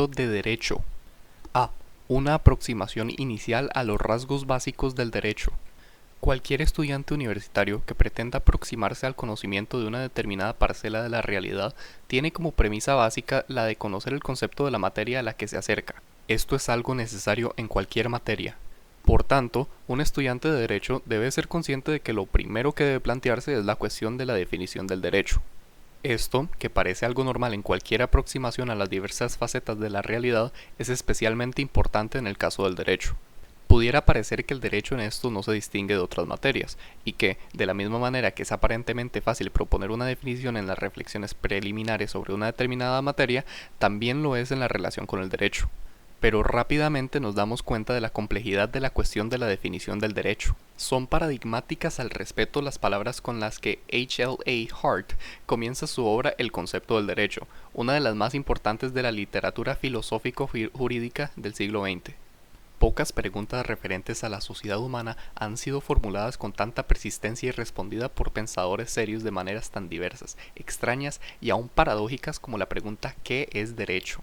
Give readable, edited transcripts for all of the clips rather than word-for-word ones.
concepto de derecho. A. Una aproximación inicial a los rasgos básicos del derecho. Cualquier estudiante universitario que pretenda aproximarse al conocimiento de una determinada parcela de la realidad tiene como premisa básica la de conocer el concepto de la materia a la que se acerca. Esto es algo necesario en cualquier materia. Por tanto, un estudiante de derecho debe ser consciente de que lo primero que debe plantearse es la cuestión de la definición del derecho. Esto, que parece algo normal en cualquier aproximación a las diversas facetas de la realidad, es especialmente importante en el caso del derecho. Pudiera parecer que el derecho en esto no se distingue de otras materias, y que, de la misma manera que es aparentemente fácil proponer una definición en las reflexiones preliminares sobre una determinada materia, también lo es en la relación con el derecho. Pero rápidamente nos damos cuenta de la complejidad de la cuestión de la definición del derecho. Son paradigmáticas al respecto las palabras con las que H.L.A. Hart comienza su obra El concepto del derecho, una de las más importantes de la literatura filosófico-jurídica del siglo XX. Pocas preguntas referentes a la sociedad humana han sido formuladas con tanta persistencia y respondida por pensadores serios de maneras tan diversas, extrañas y aún paradójicas como la pregunta ¿qué es derecho?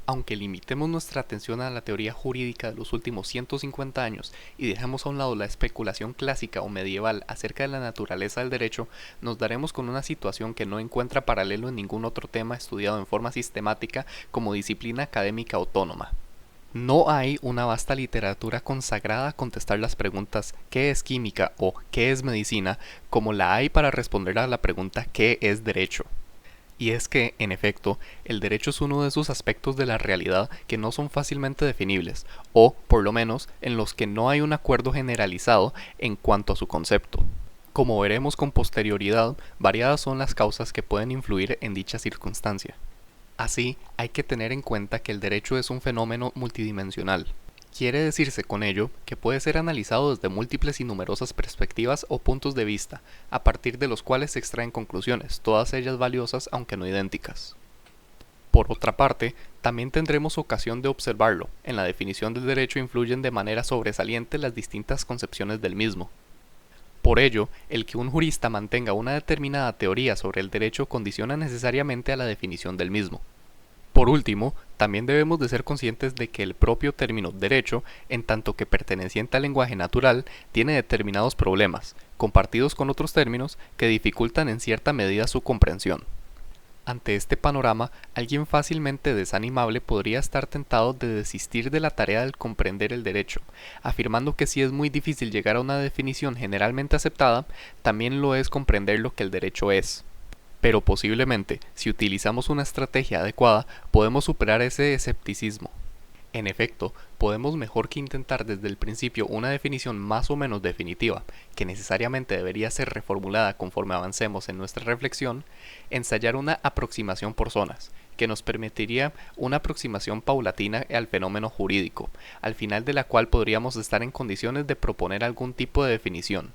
Aunque limitemos nuestra atención a la teoría jurídica de los últimos 150 años y dejemos a un lado la especulación clásica o medieval acerca de la naturaleza del derecho, nos daremos con una situación que no encuentra paralelo en ningún otro tema estudiado en forma sistemática como disciplina académica autónoma. No hay una vasta literatura consagrada a contestar las preguntas ¿qué es química? O ¿qué es medicina? Como la hay para responder a la pregunta ¿qué es derecho? Y es que, en efecto, el derecho es uno de esos aspectos de la realidad que no son fácilmente definibles, o, por lo menos, en los que no hay un acuerdo generalizado en cuanto a su concepto. Como veremos con posterioridad, variadas son las causas que pueden influir en dicha circunstancia. Así, hay que tener en cuenta que el derecho es un fenómeno multidimensional. Quiere decirse con ello que puede ser analizado desde múltiples y numerosas perspectivas o puntos de vista, a partir de los cuales se extraen conclusiones, todas ellas valiosas aunque no idénticas. Por otra parte, también tendremos ocasión de observarlo. En la definición del derecho influyen de manera sobresaliente las distintas concepciones del mismo. Por ello, el que un jurista mantenga una determinada teoría sobre el derecho condiciona necesariamente a la definición del mismo. Por último, también debemos de ser conscientes de que el propio término derecho, en tanto que perteneciente al lenguaje natural, tiene determinados problemas, compartidos con otros términos, que dificultan en cierta medida su comprensión. Ante este panorama, alguien fácilmente desanimable podría estar tentado de desistir de la tarea del comprender el derecho, afirmando que si es muy difícil llegar a una definición generalmente aceptada, también lo es comprender lo que el derecho es. Pero posiblemente, si utilizamos una estrategia adecuada, podemos superar ese escepticismo. En efecto, podemos mejor que intentar desde el principio una definición más o menos definitiva, que necesariamente debería ser reformulada conforme avancemos en nuestra reflexión, ensayar una aproximación por zonas, que nos permitiría una aproximación paulatina al fenómeno jurídico, al final de la cual podríamos estar en condiciones de proponer algún tipo de definición.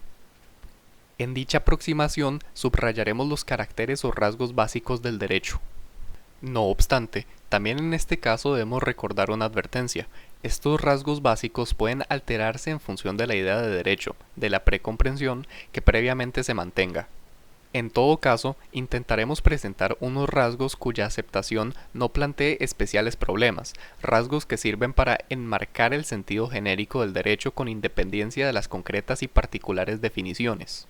En dicha aproximación subrayaremos los caracteres o rasgos básicos del derecho. No obstante, también en este caso debemos recordar una advertencia. Estos rasgos básicos pueden alterarse en función de la idea de derecho, de la precomprensión que previamente se mantenga. En todo caso, intentaremos presentar unos rasgos cuya aceptación no plantee especiales problemas, rasgos que sirven para enmarcar el sentido genérico del derecho con independencia de las concretas y particulares definiciones.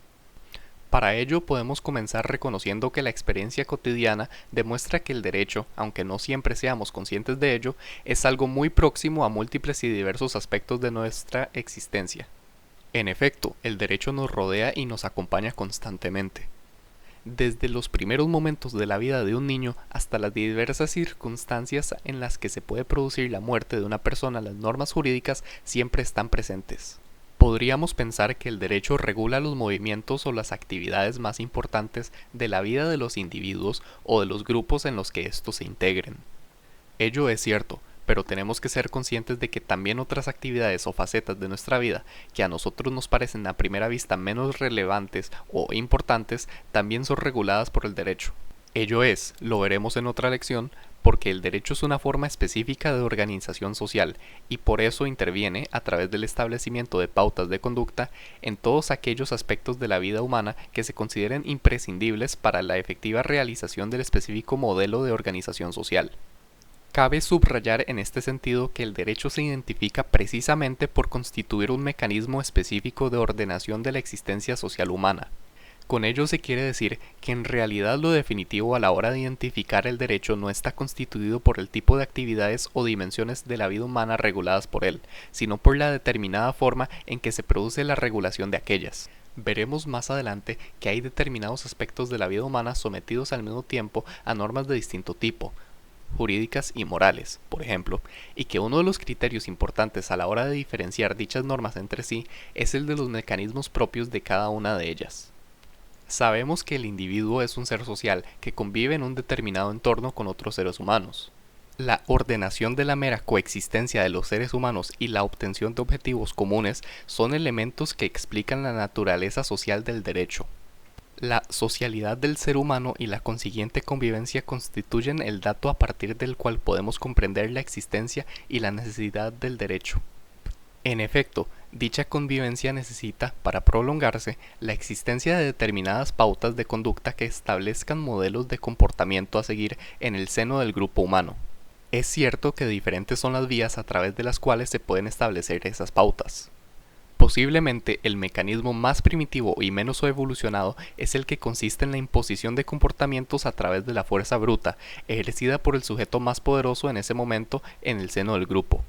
Para ello podemos comenzar reconociendo que la experiencia cotidiana demuestra que el derecho, aunque no siempre seamos conscientes de ello, es algo muy próximo a múltiples y diversos aspectos de nuestra existencia. En efecto, el derecho nos rodea y nos acompaña constantemente. Desde los primeros momentos de la vida de un niño hasta las diversas circunstancias en las que se puede producir la muerte de una persona, las normas jurídicas siempre están presentes. Podríamos pensar que el derecho regula los movimientos o las actividades más importantes de la vida de los individuos o de los grupos en los que estos se integren. Ello es cierto, pero tenemos que ser conscientes de que también otras actividades o facetas de nuestra vida que a nosotros nos parecen a primera vista menos relevantes o importantes también son reguladas por el derecho. Ello es, lo veremos en otra lección, porque el derecho es una forma específica de organización social y por eso interviene a través del establecimiento de pautas de conducta en todos aquellos aspectos de la vida humana que se consideren imprescindibles para la efectiva realización del específico modelo de organización social. Cabe subrayar en este sentido que el derecho se identifica precisamente por constituir un mecanismo específico de ordenación de la existencia social humana. Con ello se quiere decir que en realidad lo definitivo a la hora de identificar el derecho no está constituido por el tipo de actividades o dimensiones de la vida humana reguladas por él, sino por la determinada forma en que se produce la regulación de aquellas. Veremos más adelante que hay determinados aspectos de la vida humana sometidos al mismo tiempo a normas de distinto tipo, jurídicas y morales, por ejemplo, y que uno de los criterios importantes a la hora de diferenciar dichas normas entre sí es el de los mecanismos propios de cada una de ellas. Sabemos que el individuo es un ser social que convive en un determinado entorno con otros seres humanos. La ordenación de la mera coexistencia de los seres humanos y la obtención de objetivos comunes son elementos que explican la naturaleza social del derecho. La socialidad del ser humano y la consiguiente convivencia constituyen el dato a partir del cual podemos comprender la existencia y la necesidad del derecho. En efecto, dicha convivencia necesita, para prolongarse, la existencia de determinadas pautas de conducta que establezcan modelos de comportamiento a seguir en el seno del grupo humano. Es cierto que diferentes son las vías a través de las cuales se pueden establecer esas pautas. Posiblemente el mecanismo más primitivo y menos evolucionado es el que consiste en la imposición de comportamientos a través de la fuerza bruta, ejercida por el sujeto más poderoso en ese momento en el seno del grupo.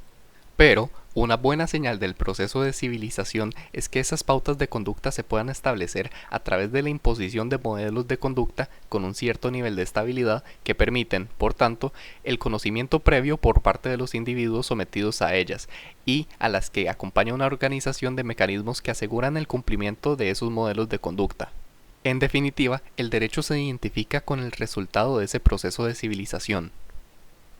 Pero, una buena señal del proceso de civilización es que esas pautas de conducta se puedan establecer a través de la imposición de modelos de conducta con un cierto nivel de estabilidad que permiten, por tanto, el conocimiento previo por parte de los individuos sometidos a ellas y a las que acompaña una organización de mecanismos que aseguran el cumplimiento de esos modelos de conducta. En definitiva, el derecho se identifica con el resultado de ese proceso de civilización.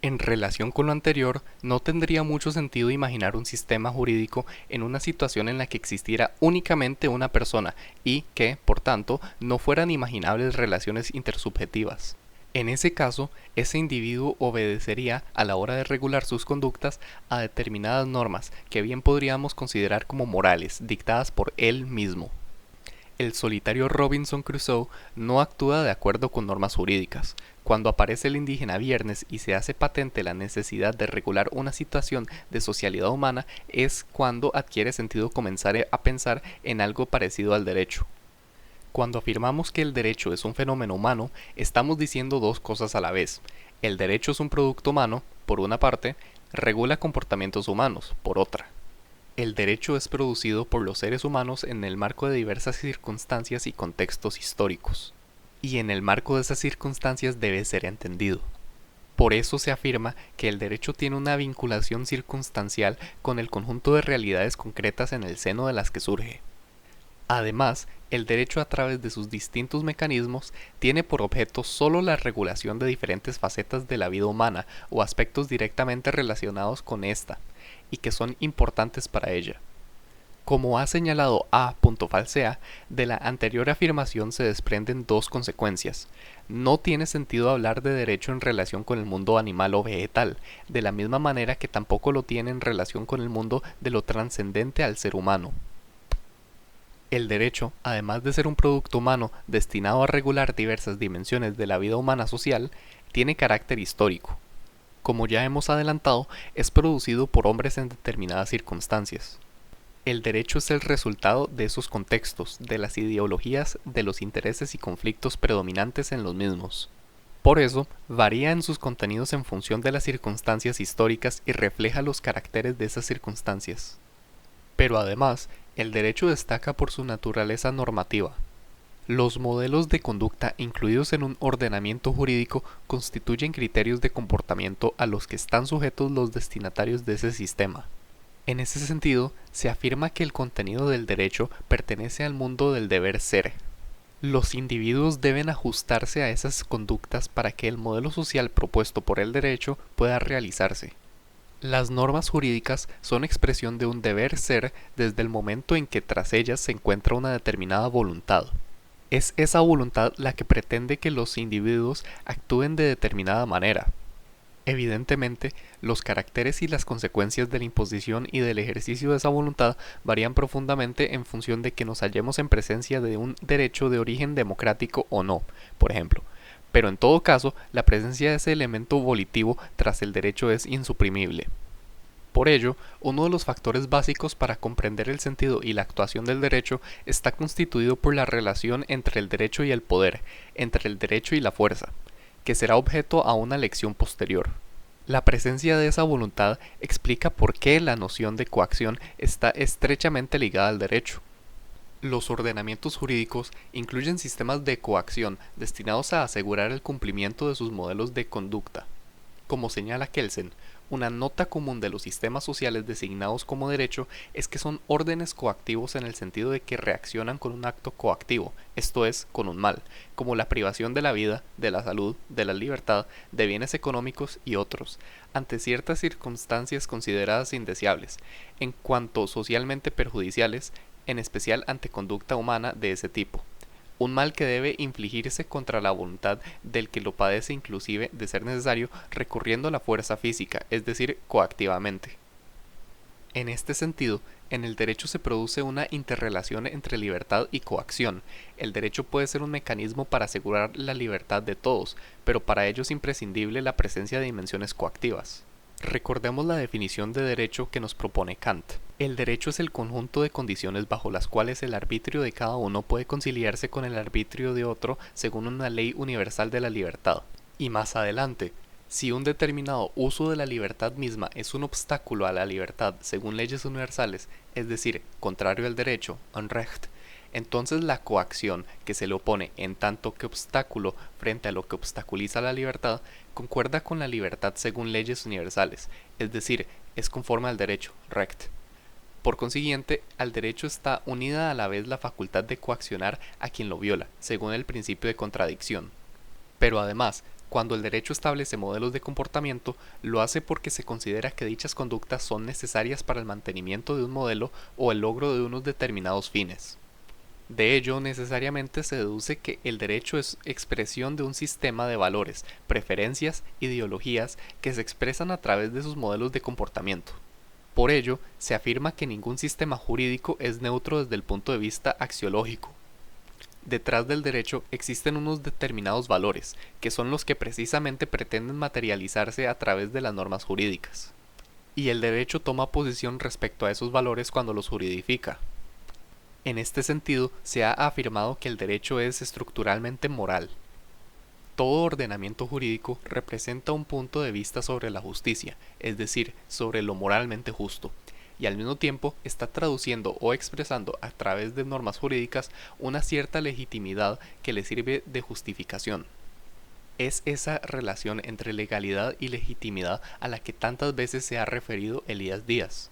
En relación con lo anterior, no tendría mucho sentido imaginar un sistema jurídico en una situación en la que existiera únicamente una persona y que, por tanto, no fueran imaginables relaciones intersubjetivas. En ese caso, ese individuo obedecería, a la hora de regular sus conductas, a determinadas normas que bien podríamos considerar como morales, dictadas por él mismo. El solitario Robinson Crusoe no actúa de acuerdo con normas jurídicas. Cuando aparece el indígena Viernes y se hace patente la necesidad de regular una situación de socialidad humana, es cuando adquiere sentido comenzar a pensar en algo parecido al derecho. Cuando afirmamos que el derecho es un fenómeno humano, estamos diciendo dos cosas a la vez. El derecho es un producto humano, por una parte, regula comportamientos humanos, por otra. El derecho es producido por los seres humanos en el marco de diversas circunstancias y contextos históricos, y en el marco de esas circunstancias debe ser entendido. Por eso se afirma que el derecho tiene una vinculación circunstancial con el conjunto de realidades concretas en el seno de las que surge. Además, el derecho a través de sus distintos mecanismos tiene por objeto solo la regulación de diferentes facetas de la vida humana o aspectos directamente relacionados con esta, y que son importantes para ella. Como ha señalado A. Falsea, de la anterior afirmación se desprenden dos consecuencias. No tiene sentido hablar de derecho en relación con el mundo animal o vegetal, de la misma manera que tampoco lo tiene en relación con el mundo de lo trascendente al ser humano. El derecho, además de ser un producto humano destinado a regular diversas dimensiones de la vida humana social, tiene carácter histórico. Como ya hemos adelantado, es producido por hombres en determinadas circunstancias. El derecho es el resultado de esos contextos, de las ideologías, de los intereses y conflictos predominantes en los mismos. Por eso, varía en sus contenidos en función de las circunstancias históricas y refleja los caracteres de esas circunstancias. Pero además, el derecho destaca por su naturaleza normativa. Los modelos de conducta incluidos en un ordenamiento jurídico constituyen criterios de comportamiento a los que están sujetos los destinatarios de ese sistema. En ese sentido, se afirma que el contenido del derecho pertenece al mundo del deber ser. Los individuos deben ajustarse a esas conductas para que el modelo social propuesto por el derecho pueda realizarse. Las normas jurídicas son expresión de un deber ser desde el momento en que tras ellas se encuentra una determinada voluntad. Es esa voluntad la que pretende que los individuos actúen de determinada manera. Evidentemente, los caracteres y las consecuencias de la imposición y del ejercicio de esa voluntad varían profundamente en función de que nos hallemos en presencia de un derecho de origen democrático o no, por ejemplo. pero en todo caso, la presencia de ese elemento volitivo tras el derecho es insuprimible. Por ello, uno de los factores básicos para comprender el sentido y la actuación del derecho está constituido por la relación entre el derecho y el poder, entre el derecho y la fuerza, que será objeto a una lección posterior. La presencia de esa voluntad explica por qué la noción de coacción está estrechamente ligada al derecho. Los ordenamientos jurídicos incluyen sistemas de coacción destinados a asegurar el cumplimiento de sus modelos de conducta. Como señala Kelsen, una nota común de los sistemas sociales designados como derecho es que son órdenes coactivos en el sentido de que reaccionan con un acto coactivo, esto es, con un mal, como la privación de la vida, de la salud, de la libertad, de bienes económicos y otros, ante ciertas circunstancias consideradas indeseables, en cuanto socialmente perjudiciales, en especial ante conducta humana de ese tipo. Un mal que debe infligirse contra la voluntad del que lo padece, inclusive, de ser necesario, recurriendo a la fuerza física, es decir, coactivamente. En este sentido, en el derecho se produce una interrelación entre libertad y coacción. El derecho puede ser un mecanismo para asegurar la libertad de todos, pero para ello es imprescindible la presencia de dimensiones coactivas. Recordemos la definición de derecho que nos propone Kant. El derecho es el conjunto de condiciones bajo las cuales el arbitrio de cada uno puede conciliarse con el arbitrio de otro según una ley universal de la libertad. Y más adelante, si un determinado uso de la libertad misma es un obstáculo a la libertad según leyes universales, es decir, contrario al derecho, Unrecht, entonces la coacción que se le opone en tanto que obstáculo frente a lo que obstaculiza la libertad, concuerda con la libertad según leyes universales, es decir, es conforme al derecho, Recht. Por consiguiente, al derecho está unida a la vez la facultad de coaccionar a quien lo viola, según el principio de contradicción. Pero además, cuando el derecho establece modelos de comportamiento, lo hace porque se considera que dichas conductas son necesarias para el mantenimiento de un modelo o el logro de unos determinados fines. De ello, necesariamente se deduce que el derecho es expresión de un sistema de valores, preferencias, ideologías que se expresan a través de sus modelos de comportamiento. Por ello, se afirma que ningún sistema jurídico es neutro desde el punto de vista axiológico. Detrás del derecho existen unos determinados valores, que son los que precisamente pretenden materializarse a través de las normas jurídicas. Y el derecho toma posición respecto a esos valores cuando los juridifica. En este sentido, se ha afirmado que el derecho es estructuralmente moral. Todo ordenamiento jurídico representa un punto de vista sobre la justicia, es decir, sobre lo moralmente justo, y al mismo tiempo está traduciendo o expresando a través de normas jurídicas una cierta legitimidad que le sirve de justificación. Es esa relación entre legalidad y legitimidad a la que tantas veces se ha referido Elías Díaz.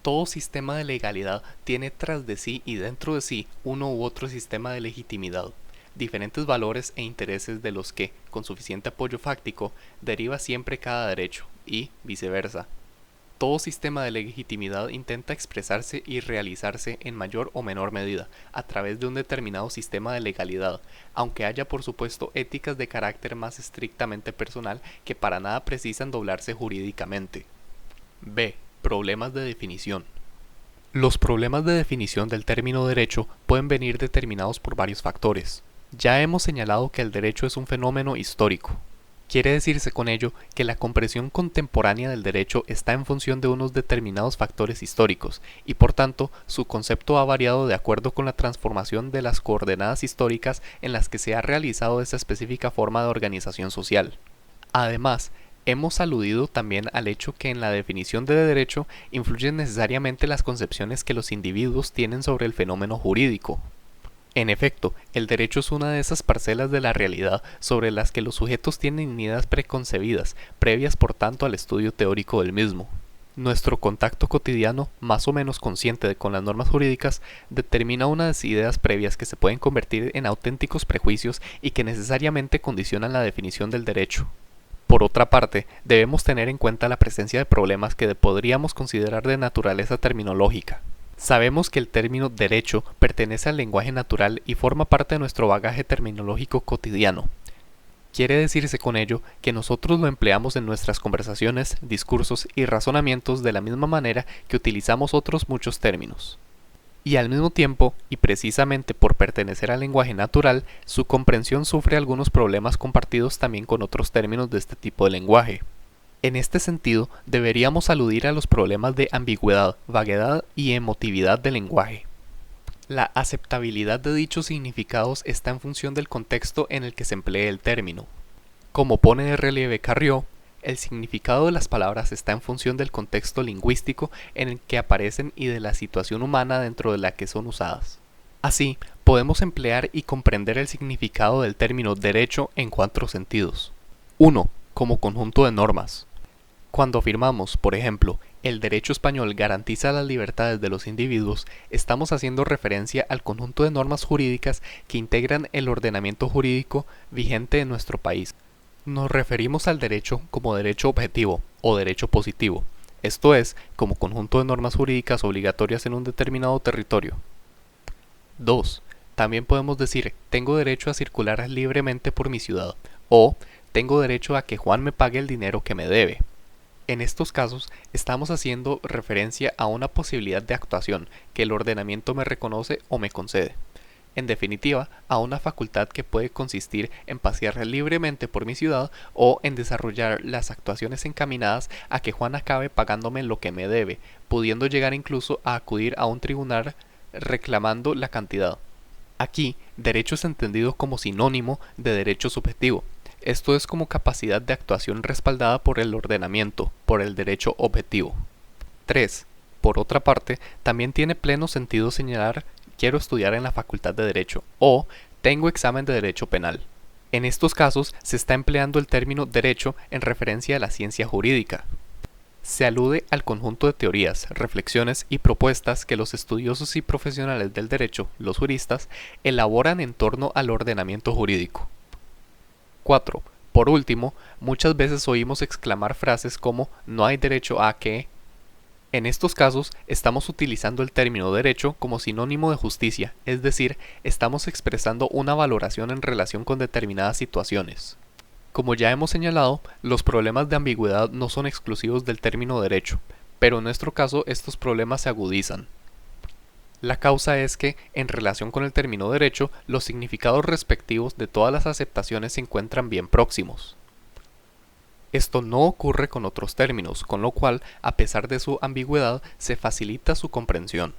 Todo sistema de legalidad tiene tras de sí y dentro de sí uno u otro sistema de legitimidad, diferentes valores e intereses de los que, con suficiente apoyo fáctico, deriva siempre cada derecho, y viceversa. Todo sistema de legitimidad intenta expresarse y realizarse en mayor o menor medida a través de un determinado sistema de legalidad, aunque haya por supuesto éticas de carácter más estrictamente personal que para nada precisan doblarse jurídicamente. B. Problemas de definición. Los problemas de definición del término derecho pueden venir determinados por varios factores. Ya hemos señalado que el derecho es un fenómeno histórico. Quiere decirse con ello que la comprensión contemporánea del derecho está en función de unos determinados factores históricos, y por tanto su concepto ha variado de acuerdo con la transformación de las coordenadas históricas en las que se ha realizado esa específica forma de organización social. Además, hemos aludido también al hecho que en la definición de derecho influyen necesariamente las concepciones que los individuos tienen sobre el fenómeno jurídico. En efecto, el derecho es una de esas parcelas de la realidad sobre las que los sujetos tienen ideas preconcebidas, previas por tanto al estudio teórico del mismo. Nuestro contacto cotidiano, más o menos consciente con las normas jurídicas, determina unas ideas previas que se pueden convertir en auténticos prejuicios y que necesariamente condicionan la definición del derecho. Por otra parte, debemos tener en cuenta la presencia de problemas que podríamos considerar de naturaleza terminológica. Sabemos que el término derecho pertenece al lenguaje natural y forma parte de nuestro bagaje terminológico cotidiano. Quiere decirse con ello que nosotros lo empleamos en nuestras conversaciones, discursos y razonamientos de la misma manera que utilizamos otros muchos términos. Y al mismo tiempo, y precisamente por pertenecer al lenguaje natural, su comprensión sufre algunos problemas compartidos también con otros términos de este tipo de lenguaje. En este sentido, deberíamos aludir a los problemas de ambigüedad, vaguedad y emotividad del lenguaje. La aceptabilidad de dichos significados está en función del contexto en el que se emplee el término. Como pone de relieve Carrió, el significado de las palabras está en función del contexto lingüístico en el que aparecen y de la situación humana dentro de la que son usadas. Así, podemos emplear y comprender el significado del término derecho en 4 sentidos. 1. Como conjunto de normas. Cuando afirmamos, por ejemplo, el derecho español garantiza las libertades de los individuos, estamos haciendo referencia al conjunto de normas jurídicas que integran el ordenamiento jurídico vigente en nuestro país. Nos referimos al derecho como derecho objetivo o derecho positivo, esto es, como conjunto de normas jurídicas obligatorias en un determinado territorio. 2. También podemos decir, tengo derecho a circular libremente por mi ciudad, o tengo derecho a que Juan me pague el dinero que me debe. En estos casos, estamos haciendo referencia a una posibilidad de actuación que el ordenamiento me reconoce o me concede. En definitiva, a una facultad que puede consistir en pasear libremente por mi ciudad o en desarrollar las actuaciones encaminadas a que Juan acabe pagándome lo que me debe, pudiendo llegar incluso a acudir a un tribunal reclamando la cantidad. Aquí, derecho es entendido como sinónimo de derecho subjetivo. Esto es como capacidad de actuación respaldada por el ordenamiento, por el derecho objetivo. 3. Por otra parte, también tiene pleno sentido señalar quiero estudiar en la Facultad de Derecho o tengo examen de Derecho Penal. En estos casos se está empleando el término derecho en referencia a la ciencia jurídica. Se alude al conjunto de teorías, reflexiones y propuestas que los estudiosos y profesionales del derecho, los juristas, elaboran en torno al ordenamiento jurídico. 4. Por último, muchas veces oímos exclamar frases como no hay derecho a que. En estos casos, estamos utilizando el término derecho como sinónimo de justicia, es decir, estamos expresando una valoración en relación con determinadas situaciones. Como ya hemos señalado, los problemas de ambigüedad no son exclusivos del término derecho, pero en nuestro caso estos problemas se agudizan. La causa es que, en relación con el término derecho, los significados respectivos de todas las aceptaciones se encuentran bien próximos. Esto no ocurre con otros términos, con lo cual, a pesar de su ambigüedad, se facilita su comprensión.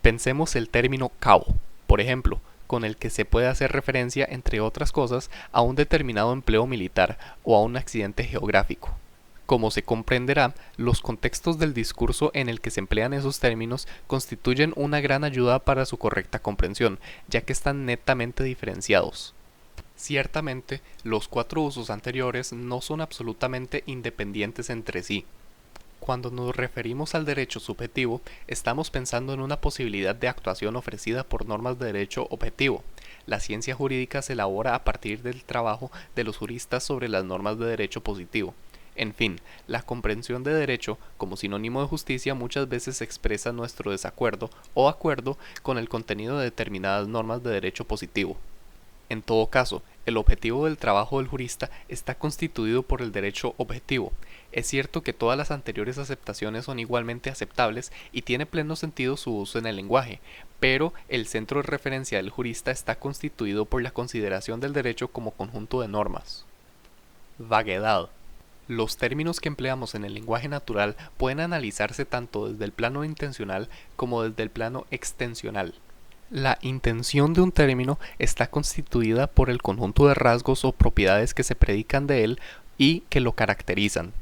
Pensemos el término cabo, por ejemplo, con el que se puede hacer referencia, entre otras cosas, a un determinado empleo militar o a un accidente geográfico. Como se comprenderá, los contextos del discurso en el que se emplean esos términos constituyen una gran ayuda para su correcta comprensión, ya que están netamente diferenciados. Ciertamente, los 4 usos anteriores no son absolutamente independientes entre sí. Cuando nos referimos al derecho subjetivo, estamos pensando en una posibilidad de actuación ofrecida por normas de derecho objetivo. La ciencia jurídica se elabora a partir del trabajo de los juristas sobre las normas de derecho positivo. En fin, la comprensión de derecho, como sinónimo de justicia, muchas veces expresa nuestro desacuerdo o acuerdo con el contenido de determinadas normas de derecho positivo. En todo caso, el objetivo del trabajo del jurista está constituido por el derecho objetivo. Es cierto que todas las anteriores aceptaciones son igualmente aceptables y tiene pleno sentido su uso en el lenguaje, pero el centro de referencia del jurista está constituido por la consideración del derecho como conjunto de normas. Vaguedad. Los términos que empleamos en el lenguaje natural pueden analizarse tanto desde el plano intencional como desde el plano extensional. La intención de un término está constituida por el conjunto de rasgos o propiedades que se predican de él y que lo caracterizan.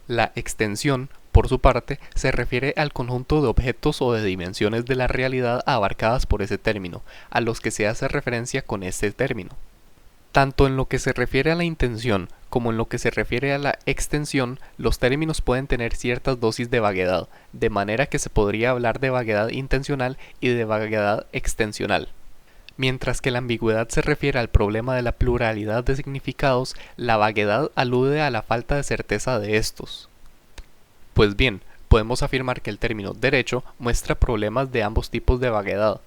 La extensión, por su parte, se refiere al conjunto de objetos o de dimensiones de la realidad abarcadas por ese término, a los que se hace referencia con este término. Tanto en lo que se refiere a la intención como en lo que se refiere a la extensión, los términos pueden tener ciertas dosis de vaguedad, de manera que se podría hablar de vaguedad intencional y de vaguedad extensional. Mientras que la ambigüedad se refiere al problema de la pluralidad de significados, la vaguedad alude a la falta de certeza de estos. Pues bien, podemos afirmar que el término derecho muestra problemas de ambos tipos de vaguedad.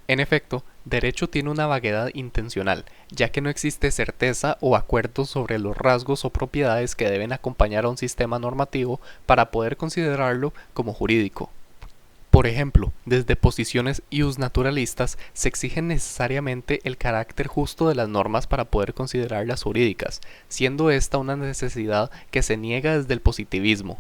En efecto, derecho tiene una vaguedad intencional, ya que no existe certeza o acuerdo sobre los rasgos o propiedades que deben acompañar a un sistema normativo para poder considerarlo como jurídico. Por ejemplo, desde posiciones iusnaturalistas se exige necesariamente el carácter justo de las normas para poder considerarlas jurídicas, siendo esta una necesidad que se niega desde el positivismo.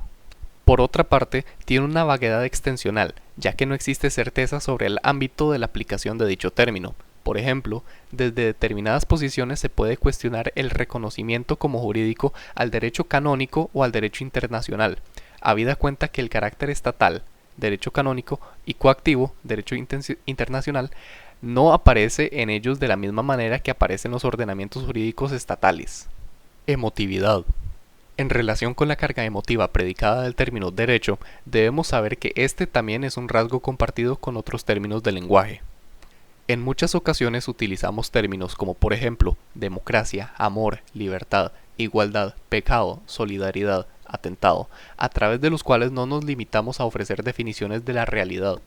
Por otra parte, tiene una vaguedad extensional, ya que no existe certeza sobre el ámbito de la aplicación de dicho término. Por ejemplo, desde determinadas posiciones se puede cuestionar el reconocimiento como jurídico al derecho canónico o al derecho internacional, habida cuenta que el carácter estatal, derecho canónico, y coactivo, derecho internacional, no aparece en ellos de la misma manera que aparece en los ordenamientos jurídicos estatales. Emotividad. En relación con la carga emotiva predicada del término derecho, debemos saber que este también es un rasgo compartido con otros términos del lenguaje. En muchas ocasiones utilizamos términos como por ejemplo democracia, amor, libertad, igualdad, pecado, solidaridad, atentado, a través de los cuales no nos limitamos a ofrecer definiciones de la realidad.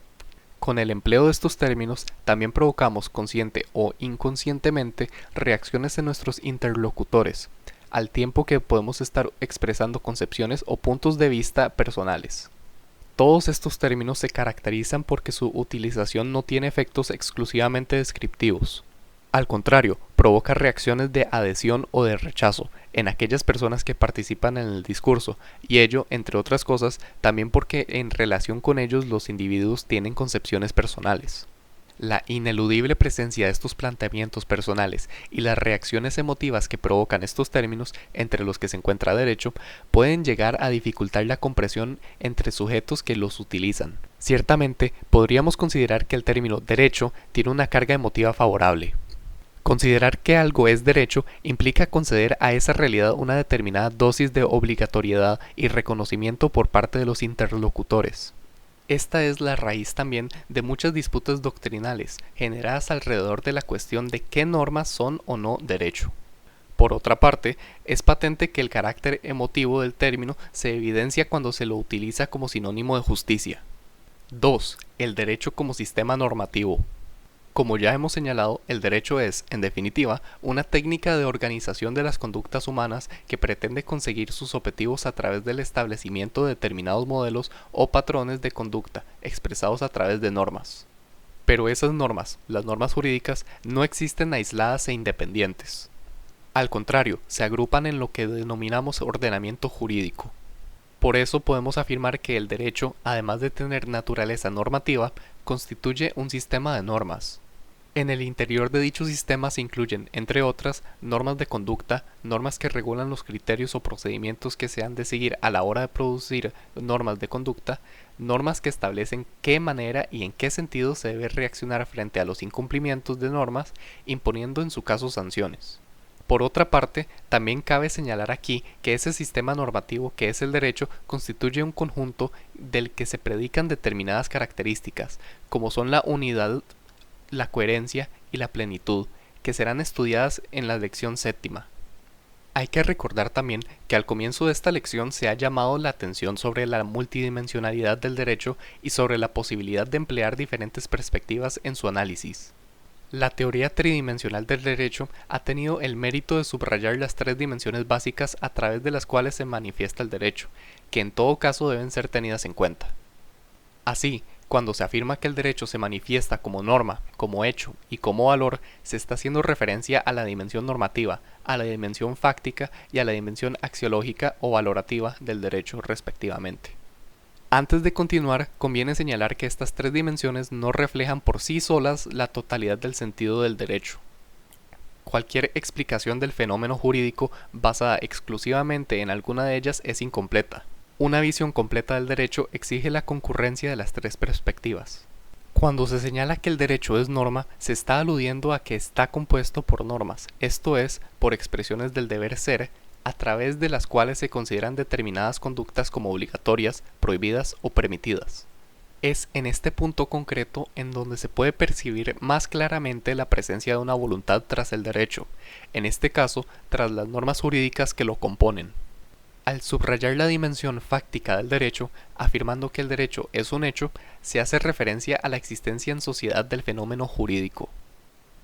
Con el empleo de estos términos también provocamos consciente o inconscientemente reacciones en nuestros interlocutores, al tiempo que podemos estar expresando concepciones o puntos de vista personales. Todos estos términos se caracterizan porque su utilización no tiene efectos exclusivamente descriptivos. Al contrario, provoca reacciones de adhesión o de rechazo en aquellas personas que participan en el discurso, y ello, entre otras cosas, también porque en relación con ellos los individuos tienen concepciones personales. La ineludible presencia de estos planteamientos personales y las reacciones emotivas que provocan estos términos, entre los que se encuentra derecho, pueden llegar a dificultar la comprensión entre sujetos que los utilizan. Ciertamente, podríamos considerar que el término derecho tiene una carga emotiva favorable. Considerar que algo es derecho implica conceder a esa realidad una determinada dosis de obligatoriedad y reconocimiento por parte de los interlocutores. Esta es la raíz también de muchas disputas doctrinales, generadas alrededor de la cuestión de qué normas son o no derecho. Por otra parte, es patente que el carácter emotivo del término se evidencia cuando se lo utiliza como sinónimo de justicia. 2. El derecho como sistema normativo. Como ya hemos señalado, el derecho es, en definitiva, una técnica de organización de las conductas humanas que pretende conseguir sus objetivos a través del establecimiento de determinados modelos o patrones de conducta, expresados a través de normas. Pero esas normas, las normas jurídicas, no existen aisladas e independientes. Al contrario, se agrupan en lo que denominamos ordenamiento jurídico. Por eso podemos afirmar que el derecho, además de tener naturaleza normativa, constituye un sistema de normas. En el interior de dicho sistema se incluyen, entre otras, normas de conducta, normas que regulan los criterios o procedimientos que se han de seguir a la hora de producir normas de conducta, normas que establecen qué manera y en qué sentido se debe reaccionar frente a los incumplimientos de normas, imponiendo en su caso sanciones. Por otra parte, también cabe señalar aquí que ese sistema normativo que es el derecho constituye un conjunto del que se predican determinadas características, como son la unidad, la coherencia y la plenitud, que serán estudiadas en la lección séptima. Hay que recordar también que al comienzo de esta lección se ha llamado la atención sobre la multidimensionalidad del derecho y sobre la posibilidad de emplear diferentes perspectivas en su análisis. La teoría tridimensional del derecho ha tenido el mérito de subrayar las tres dimensiones básicas a través de las cuales se manifiesta el derecho, que en todo caso deben ser tenidas en cuenta. Así, cuando se afirma que el derecho se manifiesta como norma, como hecho y como valor, se está haciendo referencia a la dimensión normativa, a la dimensión fáctica y a la dimensión axiológica o valorativa del derecho respectivamente. Antes de continuar, conviene señalar que estas tres dimensiones no reflejan por sí solas la totalidad del sentido del derecho. Cualquier explicación del fenómeno jurídico basada exclusivamente en alguna de ellas es incompleta. Una visión completa del derecho exige la concurrencia de las tres perspectivas. Cuando se señala que el derecho es norma, se está aludiendo a que está compuesto por normas, esto es, por expresiones del deber ser, a través de las cuales se consideran determinadas conductas como obligatorias, prohibidas o permitidas. Es en este punto concreto en donde se puede percibir más claramente la presencia de una voluntad tras el derecho, en este caso, tras las normas jurídicas que lo componen. Al subrayar la dimensión fáctica del derecho, afirmando que el derecho es un hecho, se hace referencia a la existencia en sociedad del fenómeno jurídico.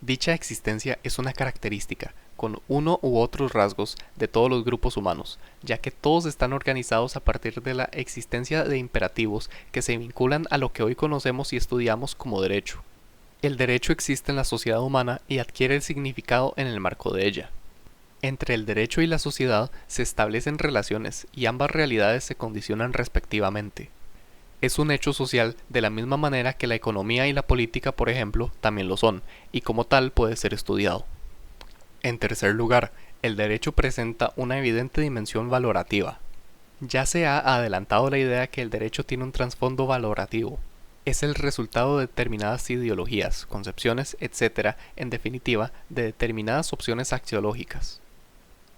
Dicha existencia es una característica, con uno u otros rasgos, de todos los grupos humanos, ya que todos están organizados a partir de la existencia de imperativos que se vinculan a lo que hoy conocemos y estudiamos como derecho. El derecho existe en la sociedad humana y adquiere el significado en el marco de ella. Entre el derecho y la sociedad se establecen relaciones y ambas realidades se condicionan respectivamente. Es un hecho social de la misma manera que la economía y la política, por ejemplo, también lo son, y como tal puede ser estudiado. En tercer lugar, el derecho presenta una evidente dimensión valorativa. Ya se ha adelantado la idea que el derecho tiene un trasfondo valorativo. Es el resultado de determinadas ideologías, concepciones, etc., en definitiva, de determinadas opciones axiológicas.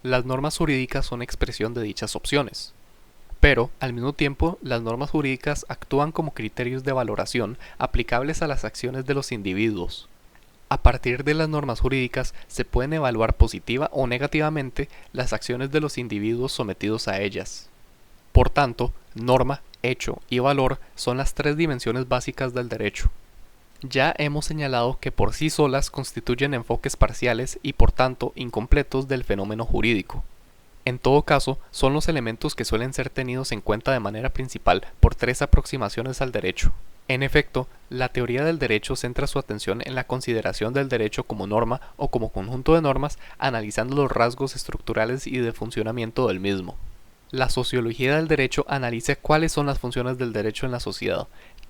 Las normas jurídicas son expresión de dichas opciones. Pero, al mismo tiempo, las normas jurídicas actúan como criterios de valoración aplicables a las acciones de los individuos. A partir de las normas jurídicas se pueden evaluar positiva o negativamente las acciones de los individuos sometidos a ellas. Por tanto, norma, hecho y valor son las tres dimensiones básicas del derecho. Ya hemos señalado que por sí solas constituyen enfoques parciales y por tanto incompletos del fenómeno jurídico. En todo caso, son los elementos que suelen ser tenidos en cuenta de manera principal por tres aproximaciones al derecho. En efecto, la teoría del derecho centra su atención en la consideración del derecho como norma o como conjunto de normas, analizando los rasgos estructurales y de funcionamiento del mismo. La sociología del derecho analiza cuáles son las funciones del derecho en la sociedad,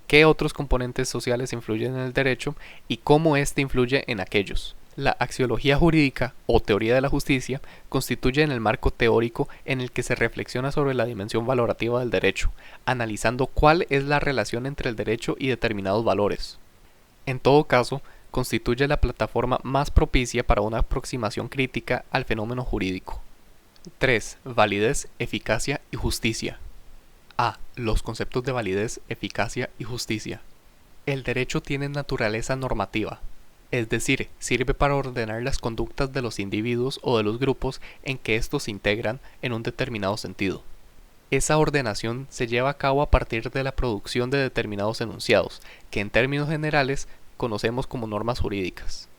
qué otros componentes sociales influyen en el derecho y cómo éste influye en aquellos. La axiología jurídica, o teoría de la justicia, constituye el marco teórico en el que se reflexiona sobre la dimensión valorativa del derecho, analizando cuál es la relación entre el derecho y determinados valores. En todo caso, constituye la plataforma más propicia para una aproximación crítica al fenómeno jurídico. 3. Validez, eficacia y justicia. A. Los conceptos de validez, eficacia y justicia. El derecho tiene naturaleza normativa. Es decir, sirve para ordenar las conductas de los individuos o de los grupos en que estos se integran en un determinado sentido. Esa ordenación se lleva a cabo a partir de la producción de determinados enunciados, que en términos generales conocemos como normas jurídicas.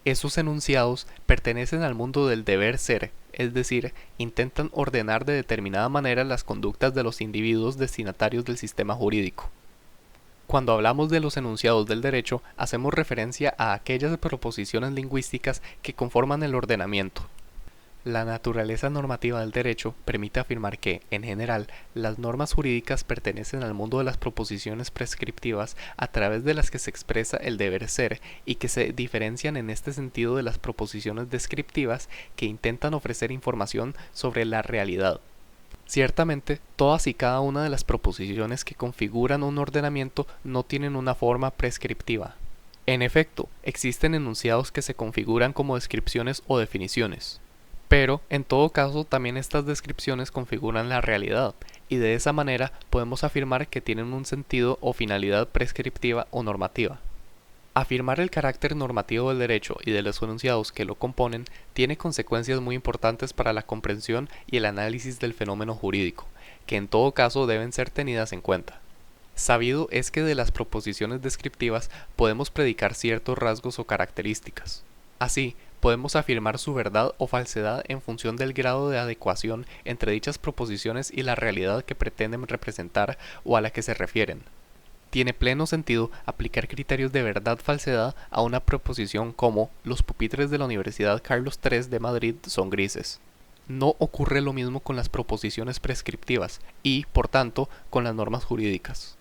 Esos enunciados pertenecen al mundo del deber ser, es decir, intentan ordenar de determinada manera las conductas de los individuos destinatarios del sistema jurídico. Cuando hablamos de los enunciados del derecho, hacemos referencia a aquellas proposiciones lingüísticas que conforman el ordenamiento. La naturaleza normativa del derecho permite afirmar que, en general, las normas jurídicas pertenecen al mundo de las proposiciones prescriptivas a través de las que se expresa el deber ser y que se diferencian en este sentido de las proposiciones descriptivas que intentan ofrecer información sobre la realidad. Ciertamente, todas y cada una de las proposiciones que configuran un ordenamiento no tienen una forma prescriptiva. En efecto, existen enunciados que se configuran como descripciones o definiciones. Pero, en todo caso, también estas descripciones configuran la realidad, y de esa manera podemos afirmar que tienen un sentido o finalidad prescriptiva o normativa. Afirmar el carácter normativo del derecho y de los enunciados que lo componen tiene consecuencias muy importantes para la comprensión y el análisis del fenómeno jurídico, que en todo caso deben ser tenidas en cuenta. Sabido es que de las proposiciones descriptivas podemos predicar ciertos rasgos o características. Así, podemos afirmar su verdad o falsedad en función del grado de adecuación entre dichas proposiciones y la realidad que pretenden representar o a la que se refieren. Tiene pleno sentido aplicar criterios de verdad-falsedad a una proposición como los pupitres de la Universidad Carlos III de Madrid son grises. No ocurre lo mismo con las proposiciones prescriptivas y, por tanto, con las normas jurídicas.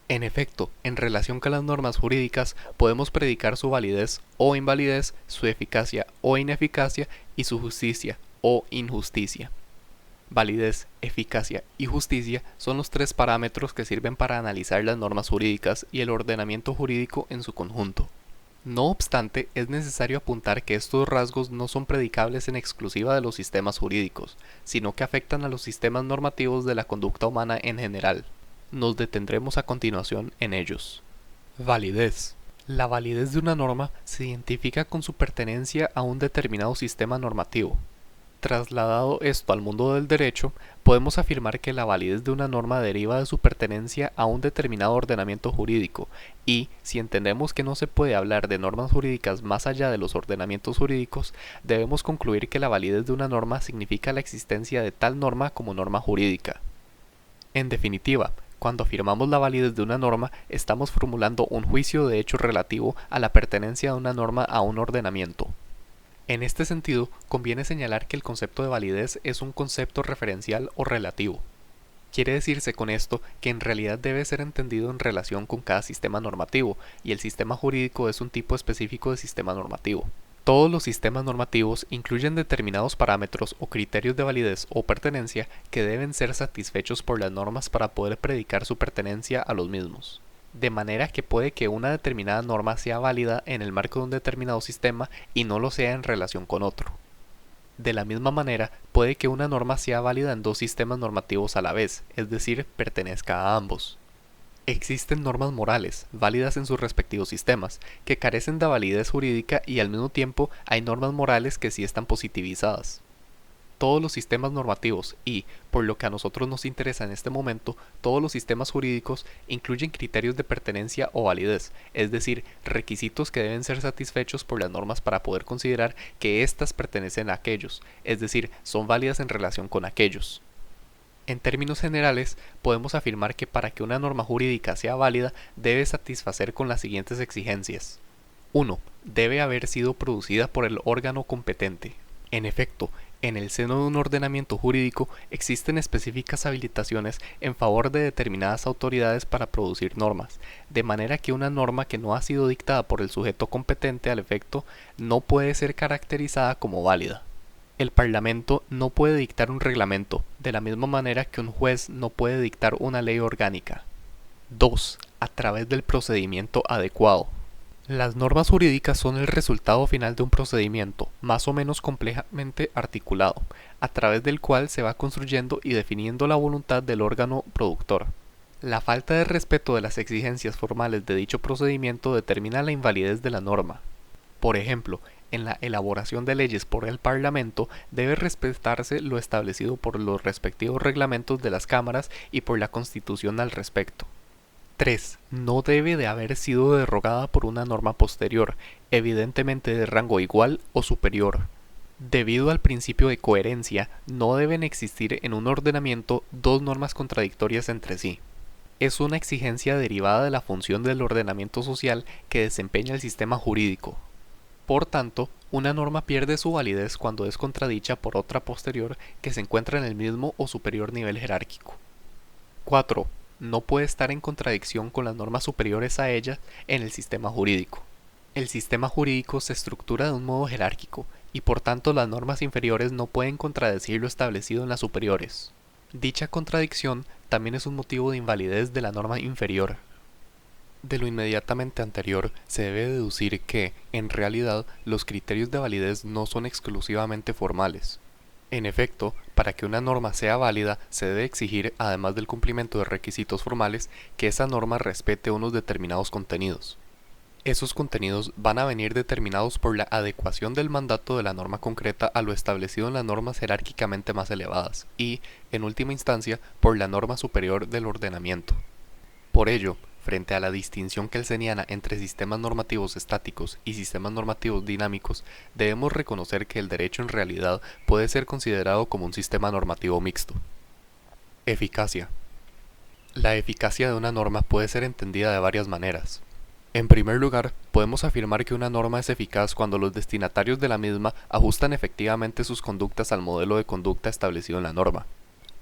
En efecto, en relación con las normas jurídicas, podemos predicar su validez o invalidez, su eficacia o ineficacia y su justicia o injusticia. Validez, eficacia y justicia son los tres parámetros que sirven para analizar las normas jurídicas y el ordenamiento jurídico en su conjunto. No obstante, es necesario apuntar que estos rasgos no son predicables en exclusiva de los sistemas jurídicos, sino que afectan a los sistemas normativos de la conducta humana en general. Nos detendremos a continuación en ellos. Validez. La validez de una norma se identifica con su pertenencia a un determinado sistema normativo. Trasladado esto al mundo del derecho, podemos afirmar que la validez de una norma deriva de su pertenencia a un determinado ordenamiento jurídico, y, si entendemos que no se puede hablar de normas jurídicas más allá de los ordenamientos jurídicos, debemos concluir que la validez de una norma significa la existencia de tal norma como norma jurídica. En definitiva, cuando afirmamos la validez de una norma, estamos formulando un juicio de hecho relativo a la pertenencia de una norma a un ordenamiento. En este sentido, conviene señalar que el concepto de validez es un concepto referencial o relativo. Quiere decirse con esto que en realidad debe ser entendido en relación con cada sistema normativo, y el sistema jurídico es un tipo específico de sistema normativo. Todos los sistemas normativos incluyen determinados parámetros o criterios de validez o pertenencia que deben ser satisfechos por las normas para poder predicar su pertenencia a los mismos. De manera que puede que una determinada norma sea válida en el marco de un determinado sistema y no lo sea en relación con otro. De la misma manera, puede que una norma sea válida en dos sistemas normativos a la vez, es decir, pertenezca a ambos. Existen normas morales, válidas en sus respectivos sistemas, que carecen de validez jurídica, y al mismo tiempo hay normas morales que sí están positivizadas. Todos los sistemas normativos y, por lo que a nosotros nos interesa en este momento, todos los sistemas jurídicos incluyen criterios de pertenencia o validez, es decir, requisitos que deben ser satisfechos por las normas para poder considerar que éstas pertenecen a aquellos, es decir, son válidas en relación con aquellos. En términos generales, podemos afirmar que para que una norma jurídica sea válida, debe satisfacer con las siguientes exigencias. 1. Debe haber sido producida por el órgano competente. En efecto, en el seno de un ordenamiento jurídico existen específicas habilitaciones en favor de determinadas autoridades para producir normas, de manera que una norma que no ha sido dictada por el sujeto competente al efecto no puede ser caracterizada como válida. El Parlamento no puede dictar un reglamento, de la misma manera que un juez no puede dictar una ley orgánica. 2. A través del procedimiento adecuado. Las normas jurídicas son el resultado final de un procedimiento, más o menos complejamente articulado, a través del cual se va construyendo y definiendo la voluntad del órgano productor. La falta de respeto de las exigencias formales de dicho procedimiento determina la invalidez de la norma. Por ejemplo, en la elaboración de leyes por el Parlamento debe respetarse lo establecido por los respectivos reglamentos de las cámaras y por la Constitución al respecto. 3. No debe de haber sido derogada por una norma posterior, evidentemente de rango igual o superior. Debido al principio de coherencia, no deben existir en un ordenamiento dos normas contradictorias entre sí. Es una exigencia derivada de la función del ordenamiento social que desempeña el sistema jurídico. Por tanto, una norma pierde su validez cuando es contradicha por otra posterior que se encuentra en el mismo o superior nivel jerárquico. 4. No puede estar en contradicción con las normas superiores a ella en el sistema jurídico. El sistema jurídico se estructura de un modo jerárquico, y por tanto las normas inferiores no pueden contradecir lo establecido en las superiores. Dicha contradicción también es un motivo de invalidez de la norma inferior. De lo inmediatamente anterior se debe deducir que, en realidad, los criterios de validez no son exclusivamente formales. En efecto, para que una norma sea válida, se debe exigir, además del cumplimiento de requisitos formales, que esa norma respete unos determinados contenidos. Esos contenidos van a venir determinados por la adecuación del mandato de la norma concreta a lo establecido en las normas jerárquicamente más elevadas y, en última instancia, por la norma superior del ordenamiento. Por ello, frente a la distinción kelseniana entre sistemas normativos estáticos y sistemas normativos dinámicos, debemos reconocer que el derecho en realidad puede ser considerado como un sistema normativo mixto. Eficacia. La eficacia de una norma puede ser entendida de varias maneras. En primer lugar, podemos afirmar que una norma es eficaz cuando los destinatarios de la misma ajustan efectivamente sus conductas al modelo de conducta establecido en la norma.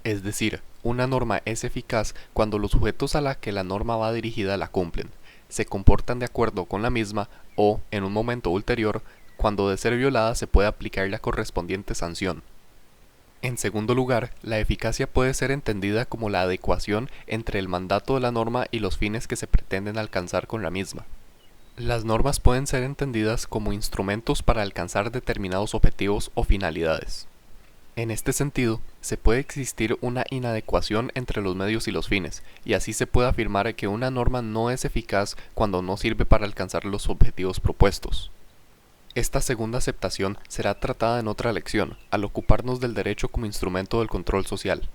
Es decir, una norma es eficaz cuando los sujetos a la que la norma va dirigida la cumplen, se comportan de acuerdo con la misma o, en un momento ulterior, cuando de ser violada se puede aplicar la correspondiente sanción. En segundo lugar, la eficacia puede ser entendida como la adecuación entre el mandato de la norma y los fines que se pretenden alcanzar con la misma. Las normas pueden ser entendidas como instrumentos para alcanzar determinados objetivos o finalidades. En este sentido, se puede existir una inadecuación entre los medios y los fines, y así se puede afirmar que una norma no es eficaz cuando no sirve para alcanzar los objetivos propuestos. Esta segunda aceptación será tratada en otra lección, al ocuparnos del derecho como instrumento del control social.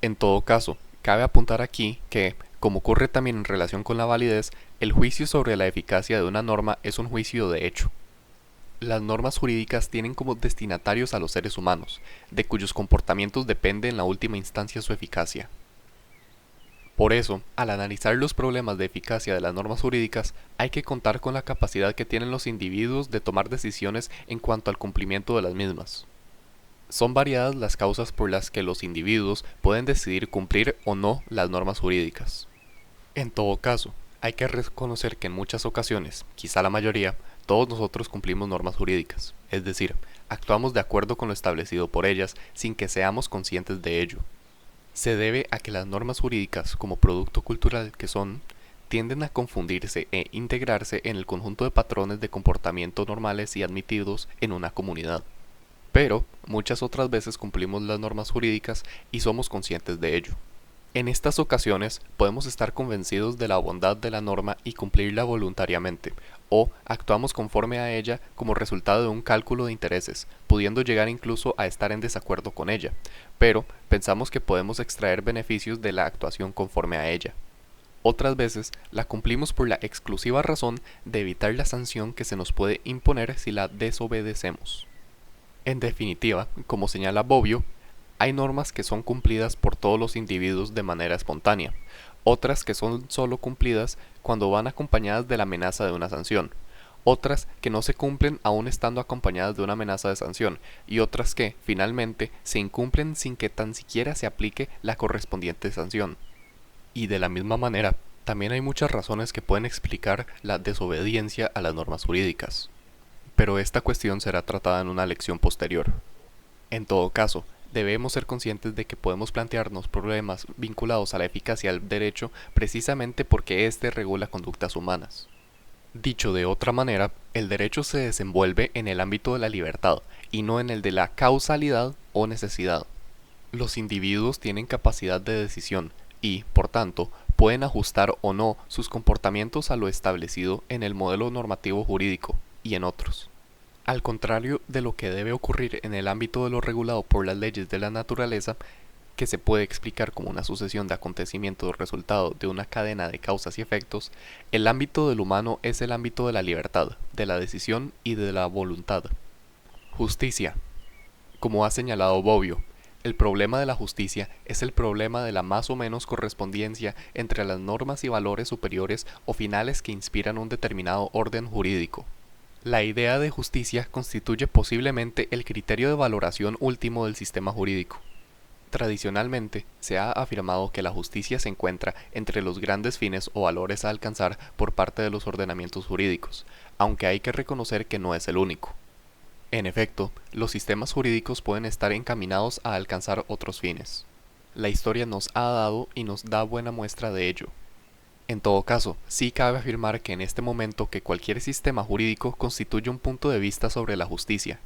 En todo caso, cabe apuntar aquí que, como ocurre también en relación con la validez, el juicio sobre la eficacia de una norma es un juicio de hecho. Las normas jurídicas tienen como destinatarios a los seres humanos, de cuyos comportamientos depende en la última instancia su eficacia. Por eso, al analizar los problemas de eficacia de las normas jurídicas, hay que contar con la capacidad que tienen los individuos de tomar decisiones en cuanto al cumplimiento de las mismas. Son variadas las causas por las que los individuos pueden decidir cumplir o no las normas jurídicas. En todo caso, hay que reconocer que en muchas ocasiones, quizá la mayoría, todos nosotros cumplimos normas jurídicas, es decir, actuamos de acuerdo con lo establecido por ellas sin que seamos conscientes de ello. Se debe a que las normas jurídicas, como producto cultural que son, tienden a confundirse e integrarse en el conjunto de patrones de comportamiento normales y admitidos en una comunidad. Pero muchas otras veces cumplimos las normas jurídicas y somos conscientes de ello. En estas ocasiones podemos estar convencidos de la bondad de la norma y cumplirla voluntariamente, o actuamos conforme a ella como resultado de un cálculo de intereses, pudiendo llegar incluso a estar en desacuerdo con ella, pero pensamos que podemos extraer beneficios de la actuación conforme a ella. Otras veces la cumplimos por la exclusiva razón de evitar la sanción que se nos puede imponer si la desobedecemos. En definitiva, como señala Bobbio, hay normas que son cumplidas por todos los individuos de manera espontánea, otras que son solo cumplidas cuando van acompañadas de la amenaza de una sanción, otras que no se cumplen aún estando acompañadas de una amenaza de sanción, y otras que, finalmente, se incumplen sin que tan siquiera se aplique la correspondiente sanción. Y de la misma manera, también hay muchas razones que pueden explicar la desobediencia a las normas jurídicas. Pero esta cuestión será tratada en una lección posterior. En todo caso, debemos ser conscientes de que podemos plantearnos problemas vinculados a la eficacia del derecho precisamente porque éste regula conductas humanas. Dicho de otra manera, el derecho se desenvuelve en el ámbito de la libertad y no en el de la causalidad o necesidad. Los individuos tienen capacidad de decisión y, por tanto, pueden ajustar o no sus comportamientos a lo establecido en el modelo normativo jurídico y en otros. Al contrario de lo que debe ocurrir en el ámbito de lo regulado por las leyes de la naturaleza, que se puede explicar como una sucesión de acontecimientos resultado de una cadena de causas y efectos, el ámbito del humano es el ámbito de la libertad, de la decisión y de la voluntad. Justicia. Como ha señalado Bobbio, el problema de la justicia es el problema de la más o menos correspondencia entre las normas y valores superiores o finales que inspiran un determinado orden jurídico. La idea de justicia constituye posiblemente el criterio de valoración último del sistema jurídico. Tradicionalmente, se ha afirmado que la justicia se encuentra entre los grandes fines o valores a alcanzar por parte de los ordenamientos jurídicos, aunque hay que reconocer que no es el único. En efecto, los sistemas jurídicos pueden estar encaminados a alcanzar otros fines. La historia nos ha dado y nos da buena muestra de ello. En todo caso, sí cabe afirmar que en este momento que cualquier sistema jurídico constituye un punto de vista sobre la justicia.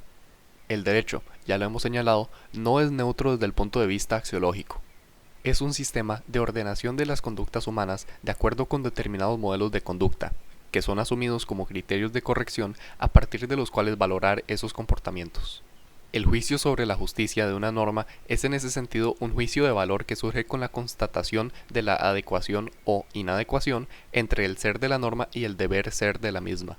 El derecho, ya lo hemos señalado, no es neutro desde el punto de vista axiológico. Es un sistema de ordenación de las conductas humanas de acuerdo con determinados modelos de conducta, que son asumidos como criterios de corrección a partir de los cuales valorar esos comportamientos. El juicio sobre la justicia de una norma es en ese sentido un juicio de valor que surge con la constatación de la adecuación o inadecuación entre el ser de la norma y el deber ser de la misma.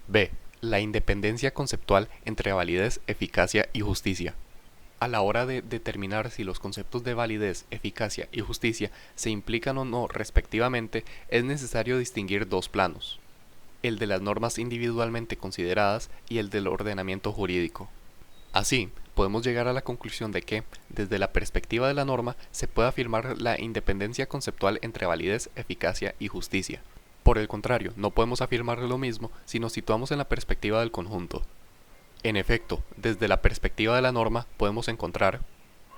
B. La independencia conceptual entre validez, eficacia y justicia. A la hora de determinar si los conceptos de validez, eficacia y justicia se implican o no respectivamente, es necesario distinguir dos planos: el de las normas individualmente consideradas y el del ordenamiento jurídico. Así, podemos llegar a la conclusión de que, desde la perspectiva de la norma, se puede afirmar la independencia conceptual entre validez, eficacia y justicia. Por el contrario, no podemos afirmar lo mismo si nos situamos en la perspectiva del conjunto. En efecto, desde la perspectiva de la norma podemos encontrar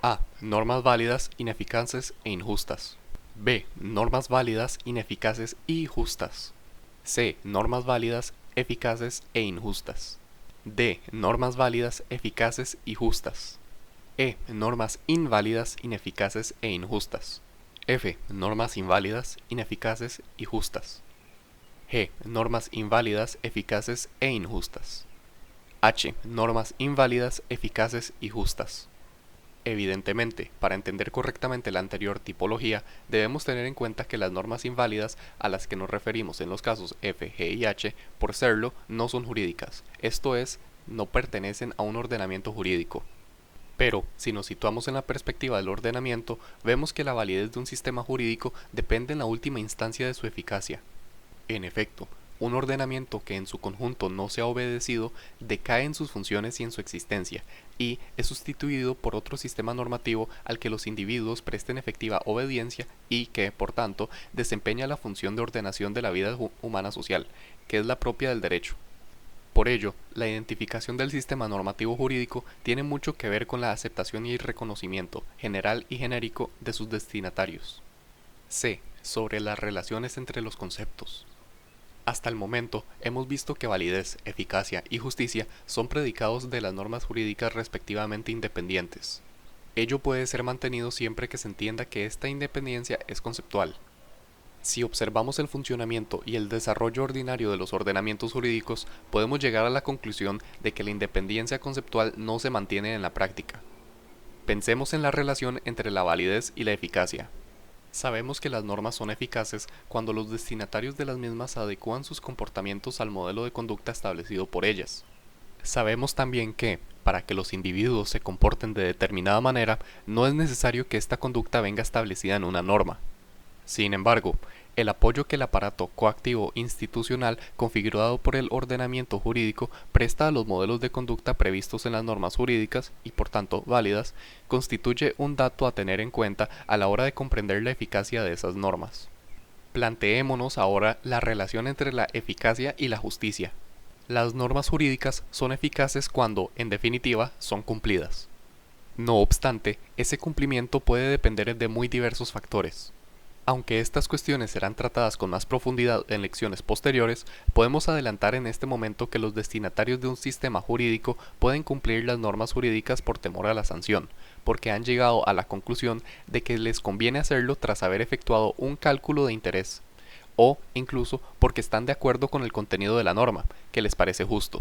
a. Normas válidas, ineficaces e injustas. B. Normas válidas, ineficaces y justas. C. Normas válidas, eficaces e injustas. D. Normas válidas, eficaces y justas. E. Normas inválidas, ineficaces e injustas. F. Normas inválidas, ineficaces y justas. G. Normas inválidas, eficaces e injustas. H. Normas inválidas, eficaces y justas. Evidentemente, para entender correctamente la anterior tipología, debemos tener en cuenta que las normas inválidas a las que nos referimos en los casos F, G y H, por serlo, no son jurídicas, esto es, no pertenecen a un ordenamiento jurídico. Pero, si nos situamos en la perspectiva del ordenamiento, vemos que la validez de un sistema jurídico depende en la última instancia de su eficacia. En efecto, un ordenamiento que en su conjunto no sea obedecido decae en sus funciones y en su existencia, y es sustituido por otro sistema normativo al que los individuos presten efectiva obediencia y que, por tanto, desempeña la función de ordenación de la vida humana social, que es la propia del derecho. Por ello, la identificación del sistema normativo jurídico tiene mucho que ver con la aceptación y el reconocimiento, general y genérico, de sus destinatarios. C. Sobre las relaciones entre los conceptos. Hasta el momento, hemos visto que validez, eficacia y justicia son predicados de las normas jurídicas respectivamente independientes. Ello puede ser mantenido siempre que se entienda que esta independencia es conceptual. Si observamos el funcionamiento y el desarrollo ordinario de los ordenamientos jurídicos, podemos llegar a la conclusión de que la independencia conceptual no se mantiene en la práctica. Pensemos en la relación entre la validez y la eficacia. Sabemos que las normas son eficaces cuando los destinatarios de las mismas adecúan sus comportamientos al modelo de conducta establecido por ellas. Sabemos también que, para que los individuos se comporten de determinada manera, no es necesario que esta conducta venga establecida en una norma. Sin embargo, el apoyo que el aparato coactivo institucional configurado por el ordenamiento jurídico presta a los modelos de conducta previstos en las normas jurídicas y por tanto válidas, constituye un dato a tener en cuenta a la hora de comprender la eficacia de esas normas. Planteémonos ahora la relación entre la eficacia y la justicia. Las normas jurídicas son eficaces cuando, en definitiva, son cumplidas. No obstante, ese cumplimiento puede depender de muy diversos factores. Aunque estas cuestiones serán tratadas con más profundidad en lecciones posteriores, podemos adelantar en este momento que los destinatarios de un sistema jurídico pueden cumplir las normas jurídicas por temor a la sanción, porque han llegado a la conclusión de que les conviene hacerlo tras haber efectuado un cálculo de interés, o incluso porque están de acuerdo con el contenido de la norma, que les parece justo.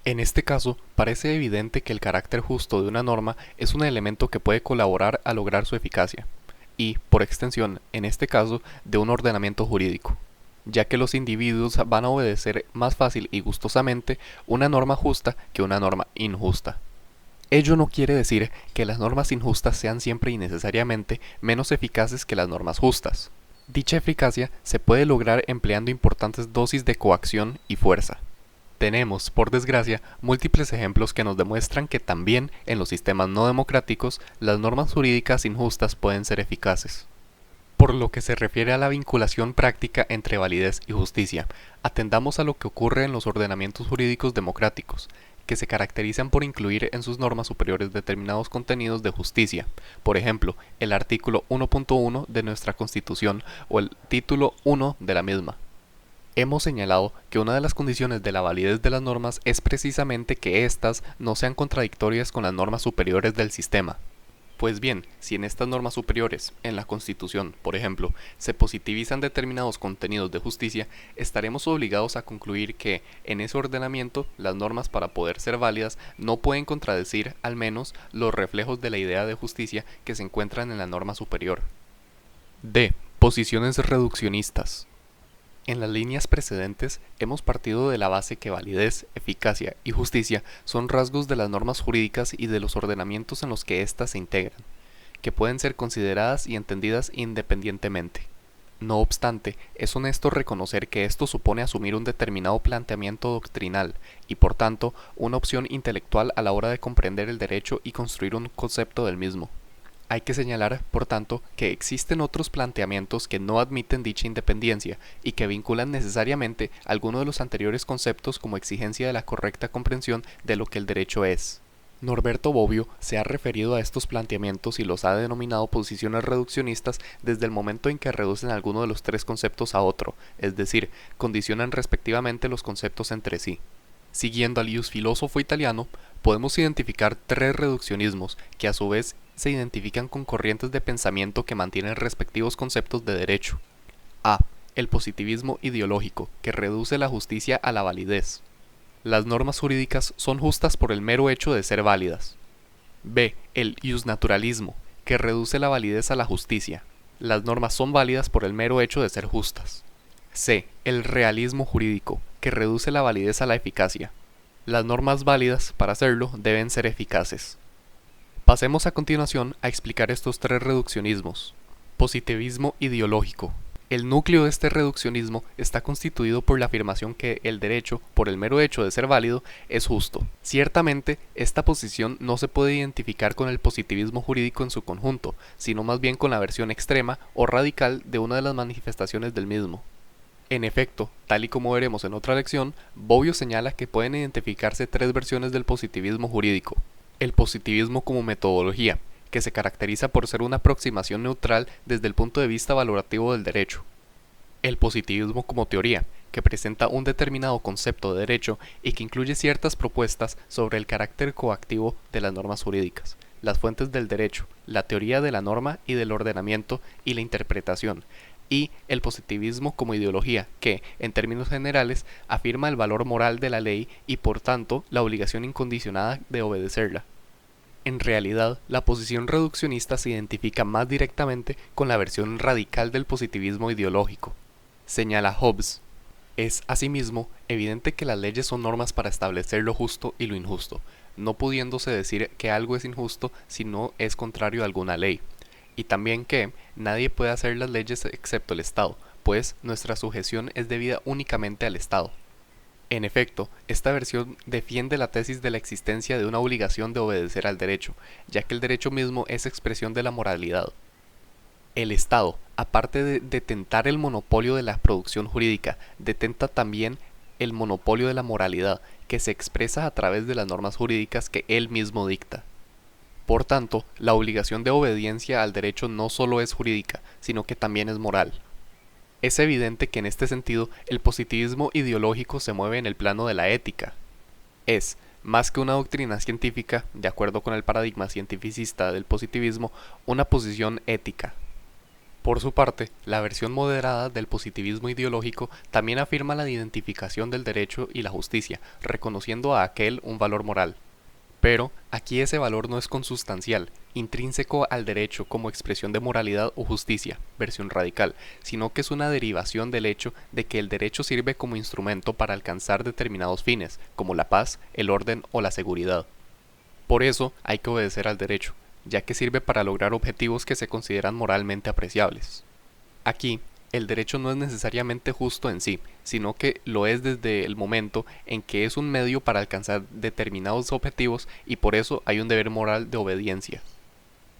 En este caso, parece evidente que el carácter justo de una norma es un elemento que puede colaborar a lograr su eficacia. Y, por extensión, en este caso, de un ordenamiento jurídico, ya que los individuos van a obedecer más fácil y gustosamente una norma justa que una norma injusta. Ello no quiere decir que las normas injustas sean siempre y necesariamente menos eficaces que las normas justas. Dicha eficacia se puede lograr empleando importantes dosis de coacción y fuerza. Tenemos, por desgracia, múltiples ejemplos que nos demuestran que también en los sistemas no democráticos las normas jurídicas injustas pueden ser eficaces. Por lo que se refiere a la vinculación práctica entre validez y justicia, atendamos a lo que ocurre en los ordenamientos jurídicos democráticos, que se caracterizan por incluir en sus normas superiores determinados contenidos de justicia, por ejemplo, el artículo 1.1 de nuestra Constitución o el título 1 de la misma. Hemos señalado que una de las condiciones de la validez de las normas es precisamente que éstas no sean contradictorias con las normas superiores del sistema. Pues bien, si en estas normas superiores, en la Constitución, por ejemplo, se positivizan determinados contenidos de justicia, estaremos obligados a concluir que, en ese ordenamiento, las normas para poder ser válidas no pueden contradecir, al menos, los reflejos de la idea de justicia que se encuentran en la norma superior. D. Posiciones reduccionistas. En las líneas precedentes hemos partido de la base que validez, eficacia y justicia son rasgos de las normas jurídicas y de los ordenamientos en los que éstas se integran, que pueden ser consideradas y entendidas independientemente. No obstante, es honesto reconocer que esto supone asumir un determinado planteamiento doctrinal y, por tanto, una opción intelectual a la hora de comprender el derecho y construir un concepto del mismo. Hay que señalar, por tanto, que existen otros planteamientos que no admiten dicha independencia y que vinculan necesariamente alguno de los anteriores conceptos como exigencia de la correcta comprensión de lo que el derecho es. Norberto Bobbio se ha referido a estos planteamientos y los ha denominado posiciones reduccionistas desde el momento en que reducen alguno de los tres conceptos a otro, es decir, condicionan respectivamente los conceptos entre sí. Siguiendo al ius filósofo italiano, podemos identificar tres reduccionismos que a su vez se identifican con corrientes de pensamiento que mantienen respectivos conceptos de derecho. A. El positivismo ideológico, que reduce la justicia a la validez. Las normas jurídicas son justas por el mero hecho de ser válidas. B. El iusnaturalismo, que reduce la validez a la justicia. Las normas son válidas por el mero hecho de ser justas. C. El realismo jurídico, que reduce la validez a la eficacia. Las normas válidas, para hacerlo, deben ser eficaces. Pasemos a continuación a explicar estos tres reduccionismos. Positivismo ideológico. El núcleo de este reduccionismo está constituido por la afirmación que el derecho, por el mero hecho de ser válido, es justo. Ciertamente, esta posición no se puede identificar con el positivismo jurídico en su conjunto, sino más bien con la versión extrema o radical de una de las manifestaciones del mismo. En efecto, tal y como veremos en otra lección, Bobbio señala que pueden identificarse tres versiones del positivismo jurídico. El positivismo como metodología, que se caracteriza por ser una aproximación neutral desde el punto de vista valorativo del derecho. El positivismo como teoría, que presenta un determinado concepto de derecho y que incluye ciertas propuestas sobre el carácter coactivo de las normas jurídicas, las fuentes del derecho, la teoría de la norma y del ordenamiento y la interpretación, y el positivismo como ideología, que, en términos generales, afirma el valor moral de la ley y por tanto la obligación incondicionada de obedecerla. En realidad, la posición reduccionista se identifica más directamente con la versión radical del positivismo ideológico. Señala Hobbes. Es, asimismo, evidente que las leyes son normas para establecer lo justo y lo injusto, no pudiéndose decir que algo es injusto si no es contrario a alguna ley. Y también que nadie puede hacer las leyes excepto el Estado, pues nuestra sujeción es debida únicamente al Estado. En efecto, esta versión defiende la tesis de la existencia de una obligación de obedecer al derecho, ya que el derecho mismo es expresión de la moralidad. El Estado, aparte de detentar el monopolio de la producción jurídica, detenta también el monopolio de la moralidad, que se expresa a través de las normas jurídicas que él mismo dicta. Por tanto, la obligación de obediencia al derecho no solo es jurídica, sino que también es moral. Es evidente que en este sentido el positivismo ideológico se mueve en el plano de la ética. Es, más que una doctrina científica, de acuerdo con el paradigma cientificista del positivismo, una posición ética. Por su parte, la versión moderada del positivismo ideológico también afirma la identificación del derecho y la justicia, reconociendo a aquel un valor moral. Pero aquí ese valor no es consustancial, intrínseco al derecho como expresión de moralidad o justicia, versión radical, sino que es una derivación del hecho de que el derecho sirve como instrumento para alcanzar determinados fines, como la paz, el orden o la seguridad. Por eso hay que obedecer al derecho, ya que sirve para lograr objetivos que se consideran moralmente apreciables. Aquí, el derecho no es necesariamente justo en sí, sino que lo es desde el momento en que es un medio para alcanzar determinados objetivos y por eso hay un deber moral de obediencia.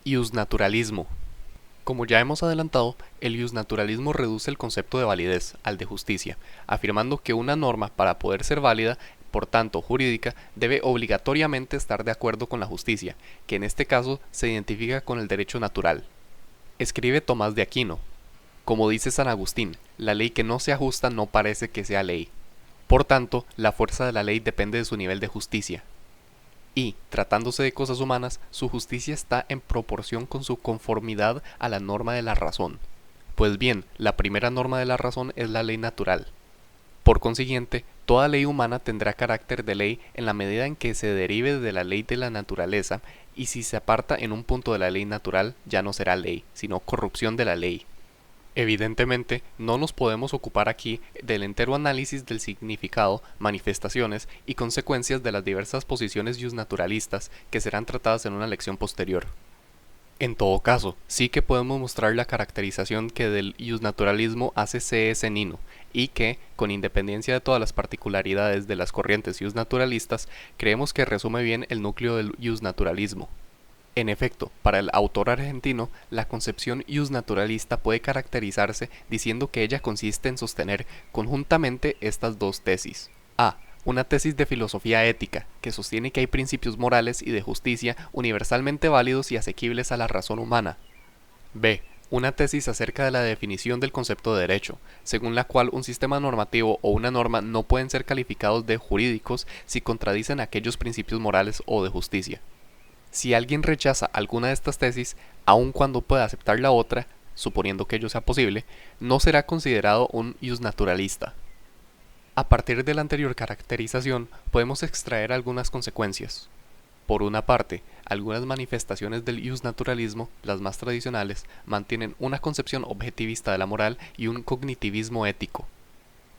Iusnaturalismo. Como ya hemos adelantado, el iusnaturalismo reduce el concepto de validez al de justicia, afirmando que una norma para poder ser válida, por tanto jurídica, debe obligatoriamente estar de acuerdo con la justicia, que en este caso se identifica con el derecho natural. Escribe Tomás de Aquino. Como dice San Agustín, la ley que no sea justa no parece que sea ley. Por tanto, la fuerza de la ley depende de su nivel de justicia. Y, tratándose de cosas humanas, su justicia está en proporción con su conformidad a la norma de la razón. Pues bien, la primera norma de la razón es la ley natural. Por consiguiente, toda ley humana tendrá carácter de ley en la medida en que se derive de la ley de la naturaleza, y si se aparta en un punto de la ley natural, ya no será ley, sino corrupción de la ley. Evidentemente, no nos podemos ocupar aquí del entero análisis del significado, manifestaciones y consecuencias de las diversas posiciones iusnaturalistas que serán tratadas en una lección posterior. En todo caso, sí que podemos mostrar la caracterización que del iusnaturalismo hace C.S. Nino, y que, con independencia de todas las particularidades de las corrientes iusnaturalistas, creemos que resume bien el núcleo del iusnaturalismo. En efecto, para el autor argentino, la concepción iusnaturalista puede caracterizarse diciendo que ella consiste en sostener conjuntamente estas dos tesis. A. Una tesis de filosofía ética, que sostiene que hay principios morales y de justicia universalmente válidos y asequibles a la razón humana. B. Una tesis acerca de la definición del concepto de derecho, según la cual un sistema normativo o una norma no pueden ser calificados de jurídicos si contradicen aquellos principios morales o de justicia. Si alguien rechaza alguna de estas tesis, aun cuando pueda aceptar la otra, suponiendo que ello sea posible, no será considerado un iusnaturalista. A partir de la anterior caracterización, podemos extraer algunas consecuencias. Por una parte, algunas manifestaciones del iusnaturalismo, las más tradicionales, mantienen una concepción objetivista de la moral y un cognitivismo ético.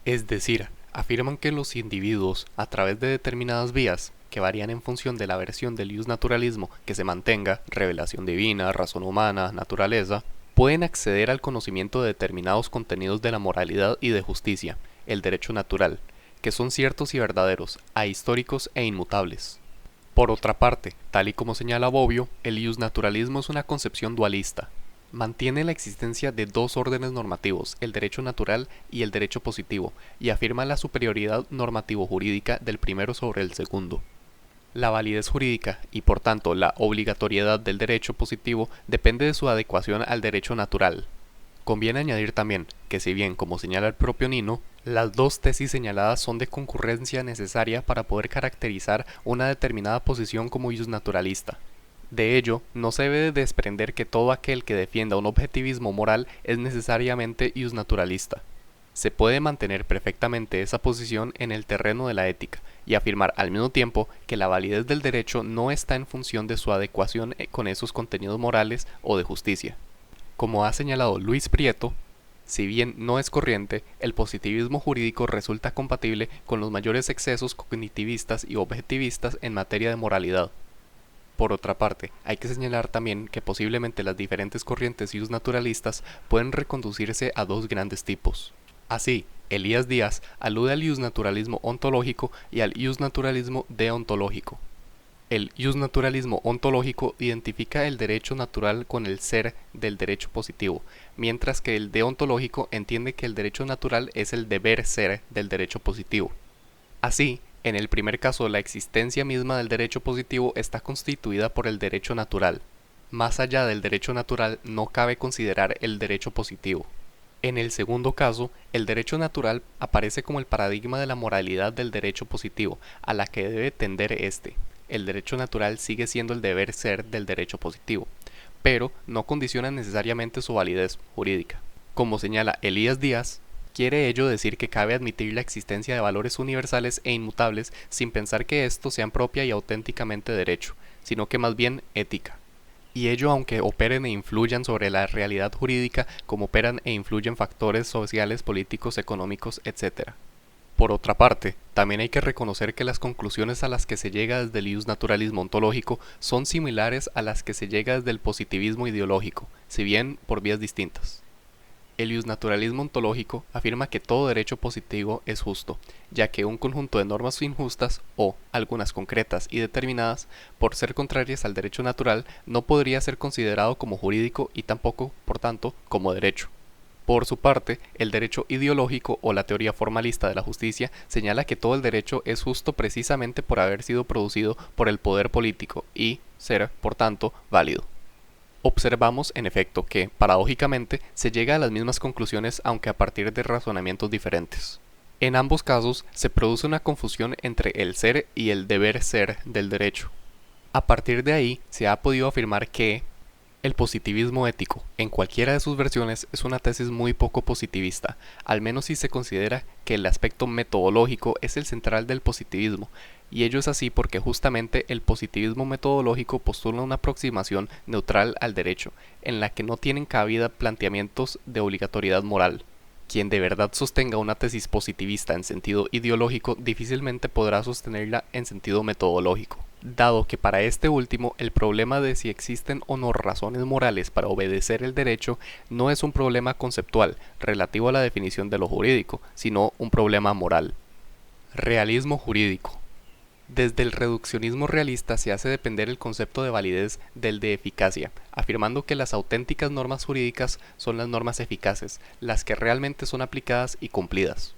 Es decir, afirman que los individuos, a través de determinadas vías, que varían en función de la versión del iusnaturalismo que se mantenga, revelación divina, razón humana, naturaleza, pueden acceder al conocimiento de determinados contenidos de la moralidad y de justicia, el derecho natural, que son ciertos y verdaderos, ahistóricos e inmutables. Por otra parte, tal y como señala Bobbio, el iusnaturalismo es una concepción dualista. Mantiene la existencia de dos órdenes normativos, el derecho natural y el derecho positivo, y afirma la superioridad normativo-jurídica del primero sobre el segundo. La validez jurídica y por tanto la obligatoriedad del derecho positivo depende de su adecuación al derecho natural. Conviene añadir también que si bien, como señala el propio Nino, las dos tesis señaladas son de concurrencia necesaria para poder caracterizar una determinada posición como iusnaturalista. De ello, no se debe desprender que todo aquel que defienda un objetivismo moral es necesariamente iusnaturalista. Se puede mantener perfectamente esa posición en el terreno de la ética y afirmar al mismo tiempo que la validez del derecho no está en función de su adecuación con esos contenidos morales o de justicia. Como ha señalado Luis Prieto, si bien no es corriente, el positivismo jurídico resulta compatible con los mayores excesos cognitivistas y objetivistas en materia de moralidad. Por otra parte, hay que señalar también que posiblemente las diferentes corrientes iusnaturalistas pueden reconducirse a dos grandes tipos. Así, Elías Díaz alude al iusnaturalismo ontológico y al iusnaturalismo deontológico. El iusnaturalismo ontológico identifica el derecho natural con el ser del derecho positivo, mientras que el deontológico entiende que el derecho natural es el deber ser del derecho positivo. Así, en el primer caso, la existencia misma del derecho positivo está constituida por el derecho natural. Más allá del derecho natural no cabe considerar el derecho positivo. En el segundo caso, el derecho natural aparece como el paradigma de la moralidad del derecho positivo, a la que debe tender éste. El derecho natural sigue siendo el deber ser del derecho positivo, pero no condiciona necesariamente su validez jurídica. Como señala Elías Díaz, quiere ello decir que cabe admitir la existencia de valores universales e inmutables sin pensar que estos sean propia y auténticamente derecho, sino que más bien ética. Y ello aunque operen e influyan sobre la realidad jurídica como operan e influyen factores sociales, políticos, económicos, etc. Por otra parte, también hay que reconocer que las conclusiones a las que se llega desde el iusnaturalismo ontológico son similares a las que se llega desde el positivismo ideológico, si bien por vías distintas. El iusnaturalismo ontológico afirma que todo derecho positivo es justo, ya que un conjunto de normas injustas, o algunas concretas y determinadas, por ser contrarias al derecho natural, no podría ser considerado como jurídico y tampoco, por tanto, como derecho. Por su parte, el derecho ideológico o la teoría formalista de la justicia señala que todo el derecho es justo precisamente por haber sido producido por el poder político y ser, por tanto, válido. Observamos, en efecto, que, paradójicamente, se llega a las mismas conclusiones aunque a partir de razonamientos diferentes. En ambos casos, se produce una confusión entre el ser y el deber ser del derecho. A partir de ahí, se ha podido afirmar que el positivismo ético, en cualquiera de sus versiones, es una tesis muy poco positivista, al menos si se considera que el aspecto metodológico es el central del positivismo, y ello es así porque justamente el positivismo metodológico postula una aproximación neutral al derecho, en la que no tienen cabida planteamientos de obligatoriedad moral. Quien de verdad sostenga una tesis positivista en sentido ideológico difícilmente podrá sostenerla en sentido metodológico, dado que para este último el problema de si existen o no razones morales para obedecer el derecho no es un problema conceptual relativo a la definición de lo jurídico, sino un problema moral. Realismo jurídico. Desde el reduccionismo realista se hace depender el concepto de validez del de eficacia, afirmando que las auténticas normas jurídicas son las normas eficaces, las que realmente son aplicadas y cumplidas.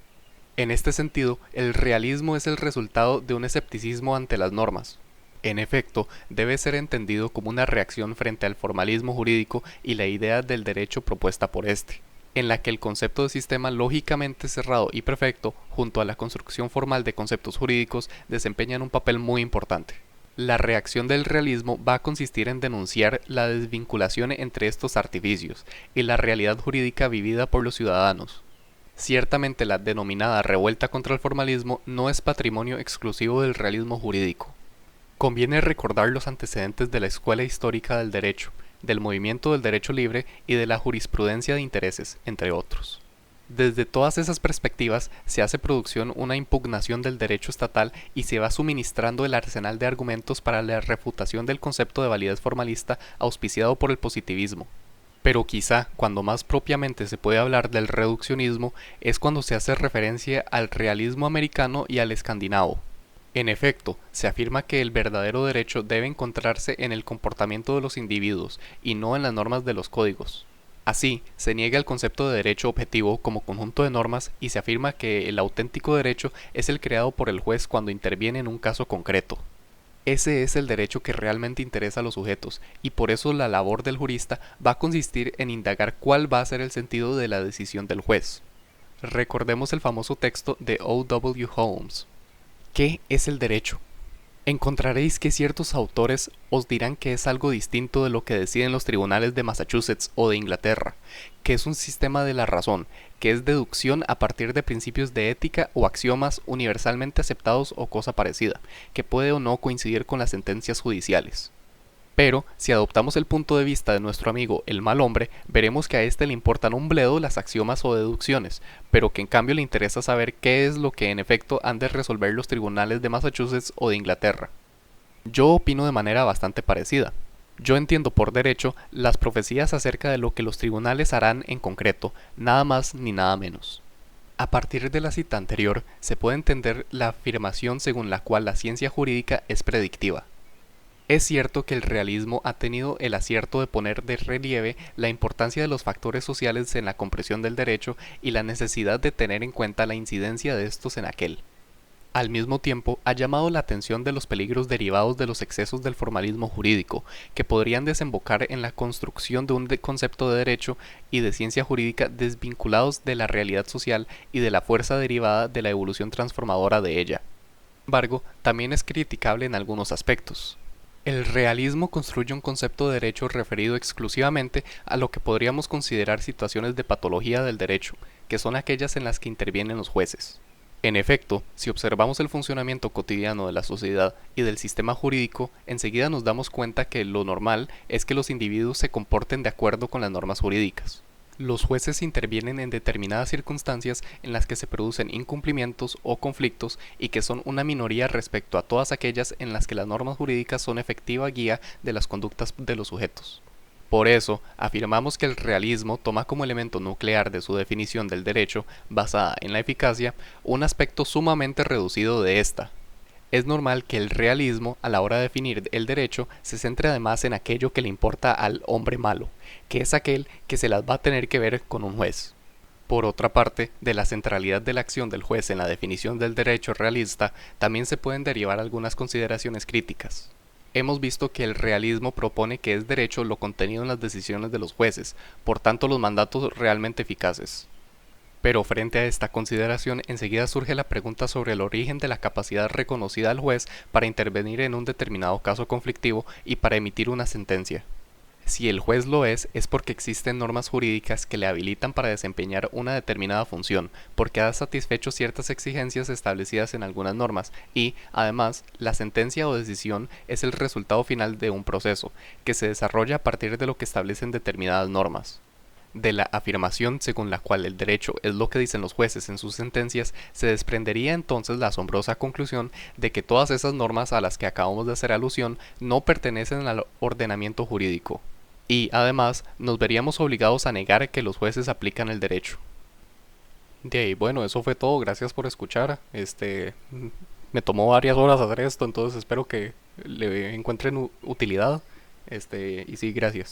En este sentido, el realismo es el resultado de un escepticismo ante las normas. En efecto, debe ser entendido como una reacción frente al formalismo jurídico y la idea del derecho propuesta por éste, en la que el concepto de sistema lógicamente cerrado y perfecto, junto a la construcción formal de conceptos jurídicos, desempeñan un papel muy importante. La reacción del realismo va a consistir en denunciar la desvinculación entre estos artificios y la realidad jurídica vivida por los ciudadanos. Ciertamente la denominada revuelta contra el formalismo no es patrimonio exclusivo del realismo jurídico. Conviene recordar los antecedentes de la escuela histórica del derecho, del movimiento del derecho libre y de la jurisprudencia de intereses, entre otros. Desde todas esas perspectivas se hace producción una impugnación del derecho estatal y se va suministrando el arsenal de argumentos para la refutación del concepto de validez formalista auspiciado por el positivismo. Pero quizá cuando más propiamente se puede hablar del reduccionismo es cuando se hace referencia al realismo americano y al escandinavo. En efecto, se afirma que el verdadero derecho debe encontrarse en el comportamiento de los individuos y no en las normas de los códigos. Así, se niega el concepto de derecho objetivo como conjunto de normas y se afirma que el auténtico derecho es el creado por el juez cuando interviene en un caso concreto. Ese es el derecho que realmente interesa a los sujetos, y por eso la labor del jurista va a consistir en indagar cuál va a ser el sentido de la decisión del juez. Recordemos el famoso texto de O. W. Holmes. ¿Qué es el derecho? Encontraréis que ciertos autores os dirán que es algo distinto de lo que deciden los tribunales de Massachusetts o de Inglaterra, que es un sistema de la razón, que es deducción a partir de principios de ética o axiomas universalmente aceptados o cosa parecida, que puede o no coincidir con las sentencias judiciales. Pero, si adoptamos el punto de vista de nuestro amigo el mal hombre, veremos que a éste le importan un bledo las axiomas o deducciones, pero que en cambio le interesa saber qué es lo que en efecto han de resolver los tribunales de Massachusetts o de Inglaterra. Yo opino de manera bastante parecida. Yo entiendo por derecho las profecías acerca de lo que los tribunales harán en concreto, nada más ni nada menos. A partir de la cita anterior, se puede entender la afirmación según la cual la ciencia jurídica es predictiva. Es cierto que el realismo ha tenido el acierto de poner de relieve la importancia de los factores sociales en la comprensión del derecho y la necesidad de tener en cuenta la incidencia de estos en aquel. Al mismo tiempo, ha llamado la atención de los peligros derivados de los excesos del formalismo jurídico, que podrían desembocar en la construcción de un concepto de derecho y de ciencia jurídica desvinculados de la realidad social y de la fuerza derivada de la evolución transformadora de ella. Sin embargo, también es criticable en algunos aspectos. El realismo construye un concepto de derecho referido exclusivamente a lo que podríamos considerar situaciones de patología del derecho, que son aquellas en las que intervienen los jueces. En efecto, si observamos el funcionamiento cotidiano de la sociedad y del sistema jurídico, enseguida nos damos cuenta que lo normal es que los individuos se comporten de acuerdo con las normas jurídicas. Los jueces intervienen en determinadas circunstancias en las que se producen incumplimientos o conflictos y que son una minoría respecto a todas aquellas en las que las normas jurídicas son efectiva guía de las conductas de los sujetos. Por eso, afirmamos que el realismo toma como elemento nuclear de su definición del derecho, basada en la eficacia, un aspecto sumamente reducido de ésta. Es normal que el realismo, a la hora de definir el derecho, se centre además en aquello que le importa al hombre malo, que es aquel que se las va a tener que ver con un juez. Por otra parte, de la centralidad de la acción del juez en la definición del derecho realista, también se pueden derivar algunas consideraciones críticas. Hemos visto que el realismo propone que es derecho lo contenido en las decisiones de los jueces, por tanto los mandatos realmente eficaces. Pero frente a esta consideración enseguida surge la pregunta sobre el origen de la capacidad reconocida al juez para intervenir en un determinado caso conflictivo y para emitir una sentencia. Si el juez lo es porque existen normas jurídicas que le habilitan para desempeñar una determinada función, porque ha satisfecho ciertas exigencias establecidas en algunas normas y, además, la sentencia o decisión es el resultado final de un proceso, que se desarrolla a partir de lo que establecen determinadas normas. De la afirmación según la cual el derecho es lo que dicen los jueces en sus sentencias, se desprendería entonces la asombrosa conclusión de que todas esas normas a las que acabamos de hacer alusión no pertenecen al ordenamiento jurídico. Y, además, nos veríamos obligados a negar que los jueces aplican el derecho. De ahí, bueno, eso fue todo, gracias por escuchar. Me tomó varias horas hacer esto, entonces espero que le encuentren utilidad. Y sí, gracias.